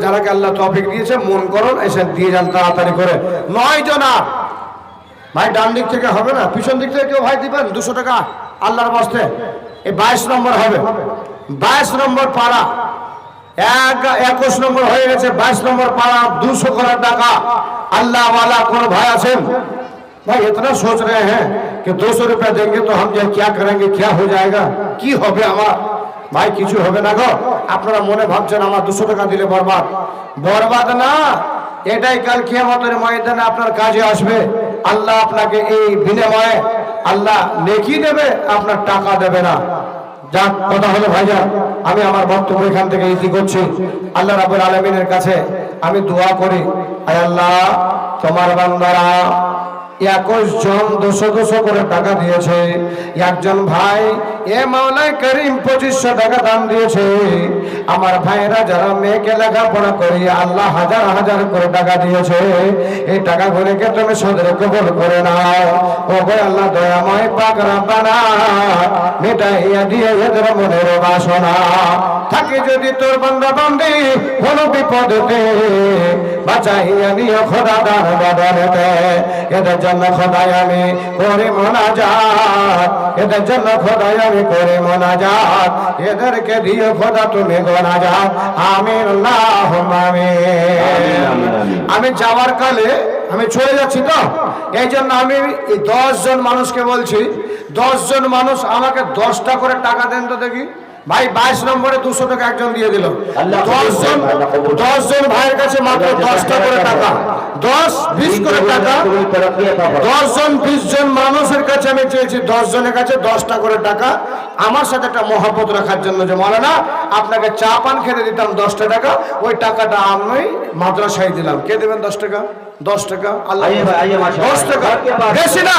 [SPEAKER 3] যারাকে আল্লাহ তৌফিক দিয়েছে মন করুন, এসে দিয়ে যান তাড়াতাড়ি করে। 9 জন। ভাই ডান দিক থেকে হবে না, পিছন দিক থেকে কেউ ভাই দিবেন 200 টাকা আল্লাহর বাস্তে। এই 22 নম্বর হবে, 22 নম্বর পাড়া, 21 নম্বর হয়ে গেছে, 22 নম্বর পাড়া 200 করে টাকা। अल्लाह वाला कौन भाई आसिम भाई इतना सोच रहे हैं कि 200 रुपया देंगे तो हम जो क्या करेंगे, क्या हो जाएगा, की হবে আমার ভাই? কিছু হবে না গো। আপনারা মনে ভাবছেন আমার 200 টাকা দিলে বরবাদ, বরবাদ না। এটাই কাল কিয়ামতের ময়দানে আপনার কাজে আসবে। আল্লাহ আপনাকে এই বিনিময়ে আল্লাহ নেকি দেবে, আপনার টাকা দেবে না। যাক, কথা হলো ভাইজান, আমি আমার বক্তব্য এখান থেকে ইতি করছি। আল্লাহ রাব্বুল আলামিনের কাছে আমি দোয়া করি, আয় আল্লাহ তোমার বান্দারা 21 জন 200 করে টাকা দিয়েছে। একজন ভাই এ মাওলাই করিম 2500 টাকা দান দিয়েছে। আমার ভাইরা যারা মেয়েকে লেখাপড়া করিয়ে আল্লাহ হাজার হাজার করে টাকা দিয়েছে, এই টাকা গুলিকে তুমি সদরে কবুল করে নাও। ও গো আল্লাহ দয়াময় পাক রব্বানা, মিটাইয়া দিয়ে এদের মনের বাসনা। থাকে যদি তোর বান্দা বান্দি কোন বিপদেতে, বাঁচাইয়া নিও খোদা দান বদলেতে। এদের জন্য খোদাই আমি করি মোনাজাত, এদের জন্য খোদাই আমি করি মোনাজাত। এদেরকে দিও খোদা তুমি গোনাজাত। আমিন আল্লাহুম্মা আমিন। আমি যাওয়ার কালে আমি চলে যাচ্ছি তো, এই জন্য আমি 10 জন মানুষকে বলছি, 10 জন মানুষ আমাকে 10টা করে টাকা দেন তো দেখি। ভাই 22 নম্বরে 200 টাকা একজন দিয়ে দিল। 10 জন ভাইয়ের কাছে মাত্র 10টা করে টাকা, 10-20 করে টাকা। 10 জন 20 জন মানুষের কাছে আমি চেয়েছি 10 জনের কাছে 10টা করে টাকা, আমার সাথে একটা মহব্বত রাখার জন্য। যে মাওলানা আপনাকে চা পান খেতে দিতাম 10টা টাকা, ওই টাকাটা আমি মাদ্রাসায় দিলাম। কে দেবেন 10 টাকা? 10 টাকা আল্লাহ, 10 টাকা বেশি না,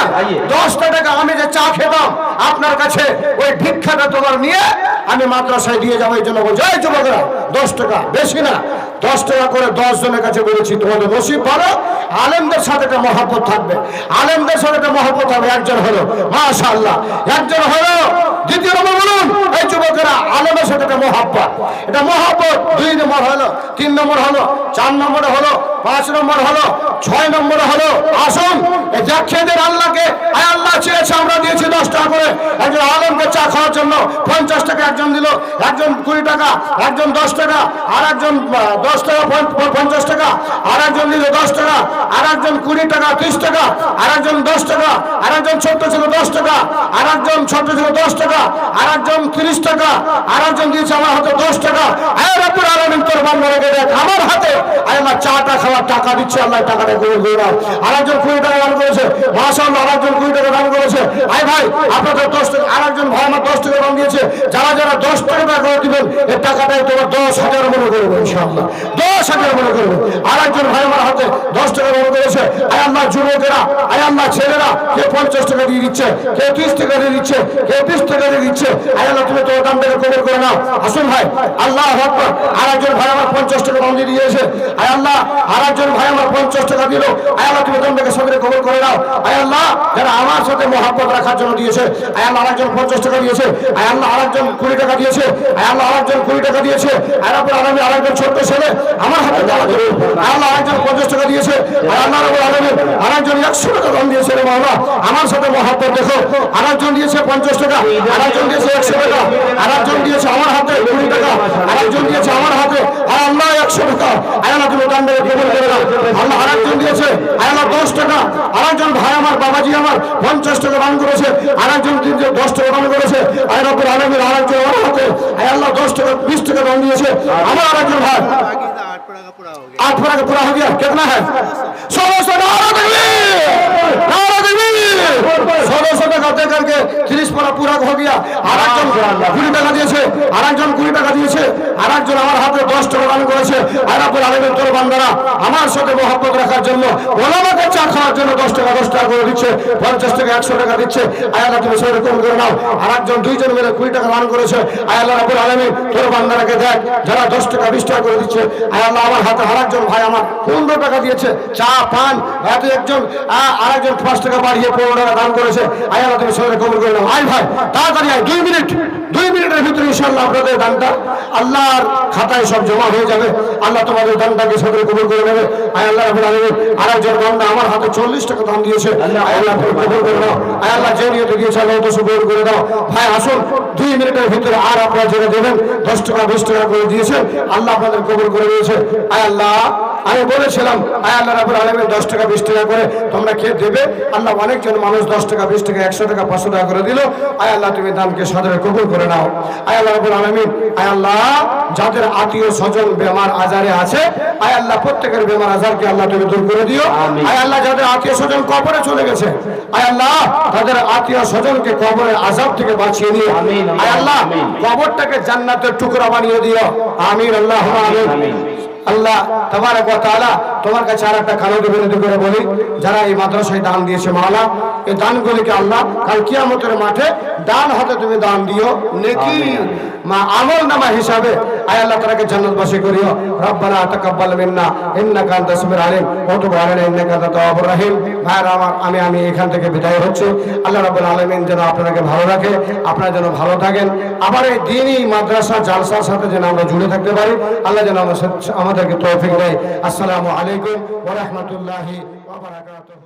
[SPEAKER 3] 10টা টাকা আমি যে চা খেতাম আপনার কাছে, ওই ভিক্ষাটা তোমার নিয়ে আমি মাদ্রাসায় দিয়ে যাবো। এই জন্য বলছি, এই যুবকরা 10 টাকা বেশি না, 10 টাকা করে 10 জনের কাছে বলেছি। তোমাদের নসিব ভালো, আলেমদের সাথে একটা মহব্বত থাকবে, আলেমদের সাথে একটা মহব্বত হবে। একজন হলো মাশাআল্লাহ, একজন হলো। দ্বিতীয় নম্বর বলুন, এই যুবকেরা আলেমের সাথে একটা মহব্বত, এটা মহব্বত 2 নম্বর হলো, 3 নম্বর হলো, 4 নম্বরে হলো, 5 নম্বর হলো, 6 নম্বরে হলো। আসুন এই জাকিরদের আল্লাহকে, আয় আল্লাহ চেয়েছে আমরা দিয়েছি 10 টাকা করে। একজন আলেমকে চা খাওয়ার জন্য 50 টাকা একজন দিল, একজন 20 টাকা, একজন 10 টাকা, আর একজন 10 টাকা 50 টাকা, আর একজন দিল 10 টাকা, আর একজন 20 টাকা 30 টাকা, আর একজন 10 টাকা, আর একজন ছোট ছিল 10 টাকা, আর একজন ছোট ছিল 10 টাকা, আর একজন 30 টাকা, আর একজন দিয়েছে আমার হাতে 10 টাকা। আয় রব্বুল আলামিন তোর বান্দাকে দেখ আমার হাতে, আয় আল্লাহ চাটা খাওয়ার টাকা দিচ্ছে, আল্লাহ টাকাটা কবুল করে নাও। আর একজন 20 টাকা দান করেছে, মাশাআল্লাহ, আর একজন 20 টাকা দান করেছে। আয় ভাই আপনাদের 10 টাকা, আর একজন ভাই আমার 10 টাকা দান দিয়েছে। যারা যারা 10 টাকা করে দিবেন, এই টাকাটাই তোমার 10,000 মনে করবো ইনশাআল্লাহ, 10,000 মনে করবো। আর একজন ভাই আমার হাতে 10 টাকা দান করেছে। আয় আল্লাহ যুবকেরা, আয় আল্লাহ ছেলেরা, কে 50 টাকা দিয়ে দিচ্ছে, কে 30 টাকা দিয়ে দিচ্ছে, কে 20 টাকা দিয়ে দিচ্ছে। আয় আল্লাহ তুমি তোমার দানটাকে কবুল করে নাও। আসুন ভাই, আল্লাহু আকবার। আর একজন ভাই আমার 50 টাকা দান দিয়ে দিয়েছে। আয় আল্লাহ, আর একজন ভাই আমার 50 টাকা দিল। আয় আল্লাহ তুমি দানটাকে সদরে কবুল করে নাও। আয় আল্লাহ যারা আমার সাথে মহব্বত রাখার জন্য দিয়েছে, আয় আল্লাহ আরেকজন 50 টাকা দিয়েছে। আয় আল্লাহ আরেকজন 20 টাকা দিয়েছে। আয় আল্লাহ আরেকজন 20 টাকা দিয়েছে। আয় রব্বুল আলামিন আরেকজন ছোট্ট ছেলে আমার হাতে টাকা দিল। আয় আল্লাহ আরেকজন 50 টাকা দিয়েছে। আয় আল্লাহ রব্বুল আলামিন আরেকজন 100 টাকা দান দিয়েছে। রে মাওলা আমার সাথে মহব্বত দেখো। আরেকজন দিয়েছে 50 টাকা, আরেকজন দিয়েছে 100 টাকা, আরেকজন দিয়েছে আমার হাতে 20 টাকা, আরেকজন দিয়েছে আমার হাতে আয় আল্লাহ 100 টাকা। আয় আল্লাহ তুমি দানটাকে কবুল করে নাও। আল্লাহ আরেকজন দিয়েছে আয় আল্লাহ 10 টাকা। আরেকজন ভাই আমার বাবাজি আমার 50 টাকা দান করেছে। আরেকজন 10 টাকা দান করেছে। আয় রব্বুল আলামিন আরেকজন আমার হাতে আয় আল্লাহ 10 টাকা 20 টাকা দান দিয়েছে। আমার আরেকজন ভাই 8 पड़ा का पूरा हो गया कितना है 1600 नारा तकबीर 1600 টাকা দে करके 30 পড়া पूरा हो गया আরেকজন 20 টাকা দিয়েছে আরেকজন 20 টাকা দিয়েছে আরেকজন আমার হাতে 10 টাকা দান করেছে আর রব্বুল আলামিন তোর বান্দারা আমার সাথে মহব্বত রাখার জন্য ওলামাকে চা খাওয়ার জন্য 10 টাকা করে দিচ্ছে 50 টাকা 100 টাকা দিচ্ছে আয় আল্লাহ তুমি সেরকম করে নাও আরেকজন দুইজন মিলে 20 টাকা দান করেছে আয় আল্লাহ রব্বুল আলামিন তোর বান্দারাকে দেখ যারা 10 টাকা 20 টাকা করে দিচ্ছে আয় আল্লাহ আমার হাতে আরেকজন ভাই আমার 15 টাকা দিয়েছে চা পান এত একজন আরেকজন 5 টাকা বাড়িয়ে 15 টাকা দান করেছে আয় আল্লাহ তুমি সেরকম কবুল করে নাও আয় ভাই তাড়াতাড়ি আয় 2 মিনিটের ভিতরে ইনশাআল্লাহ আপনাদের দানটা আল্লাহর খাতায় সব জমা হয়ে যাবে আল্লাহ তোমাদের দানটাকে সদরে কবুল করে নেবে আয় আল্লাহ রাব্বুল আলামিন আরেকজন বান্দা আমার হাতে 40 টাকা দান দিয়েছে আয় আল্লাহ তুমি কবুল করে নাও আয় আল্লাহ যে নিয়তে দিয়েছে আল্লাহ তো কবুল করে দাও ভাই আসুন 2 মিনিটের ভিতরে আর আপনারা যেটা দেবেন 10 টাকা 20 টাকা করে দিয়েছেন আল্লাহ আপনাদের কবুল করে দিয়েছে আয় আল্লাহ আমি বলেছিলাম আয় আল্লাহ রাব্বুল আলামিন 10 টাকা 20 টাকা করে তোমরা কে দেবে আল্লাহ অনেকজন মানুষ 10 টাকা 20 টাকা 100 টাকা 500 টাকা করে দিল আয় আল্লাহ তুমি দানকে সদরে কবুল করে নাও আয় আল্লাহ রাব্বুল আলামিন আয় আল্লাহ যাদের আত্মীয় স্বজন বেমার আজারে আছে আয় আল্লাহ প্রত্যেকের বেমার আজারকে আল্লাহ তুমি দূর করে দিও আয় আল্লাহ যাদের আত্মীয় স্বজন কবরে চলে গেছে আয় আল্লাহ তাদের আত্মীয় স্বজনকে কবরের আযাব থেকে বাঁচিয়ে নিও আয় আল্লাহ কবরটাকে জান্নাতের টুকরা বানিয়ে দিও আমিন আল্লাহুম্মা আমিন আল্লাহ তাবারক ওয়া তাআলা তোমার কাছে আরেকটা কানকে বিনতি করে বলি যারা এই মাদ্রাসায় দান দিয়েছে মাওলা এই দানগুলিকে আল্লাহ কাল কিয়ামতের মাঠে দান হাতে তুমি দান দিও নেকি মা আমল নামা হিসাবে আয় আল্লাহ তাআলাকে জান্নাতবাসী করিও রব্বানা তাকাব্বাল মিন্না ইন্নাকা আনতাস সামিউল আলিম ওয়া তুব আলাইনা ইন্নাকা আনতাত তাওয়াবুর রহিম ভাইরা আমার আমি এখান থেকে বিদায় হচ্ছি আল্লাহ রাব্বুল আলামিন যেন আপনাকে ভালো রাখে আপনারা যেন ভালো থাকেন আবার এই দ্বীনি মাদ্রাসা জালসার সাথে যেন আমরা জুড়ে থাকতে পারি আল্লাহ যেন আমাদেরকে তৌফিক দেয় আসসালামু আলাইকুম ওয়া রাহমাতুল্লাহি ওয়া বারাকাতুহু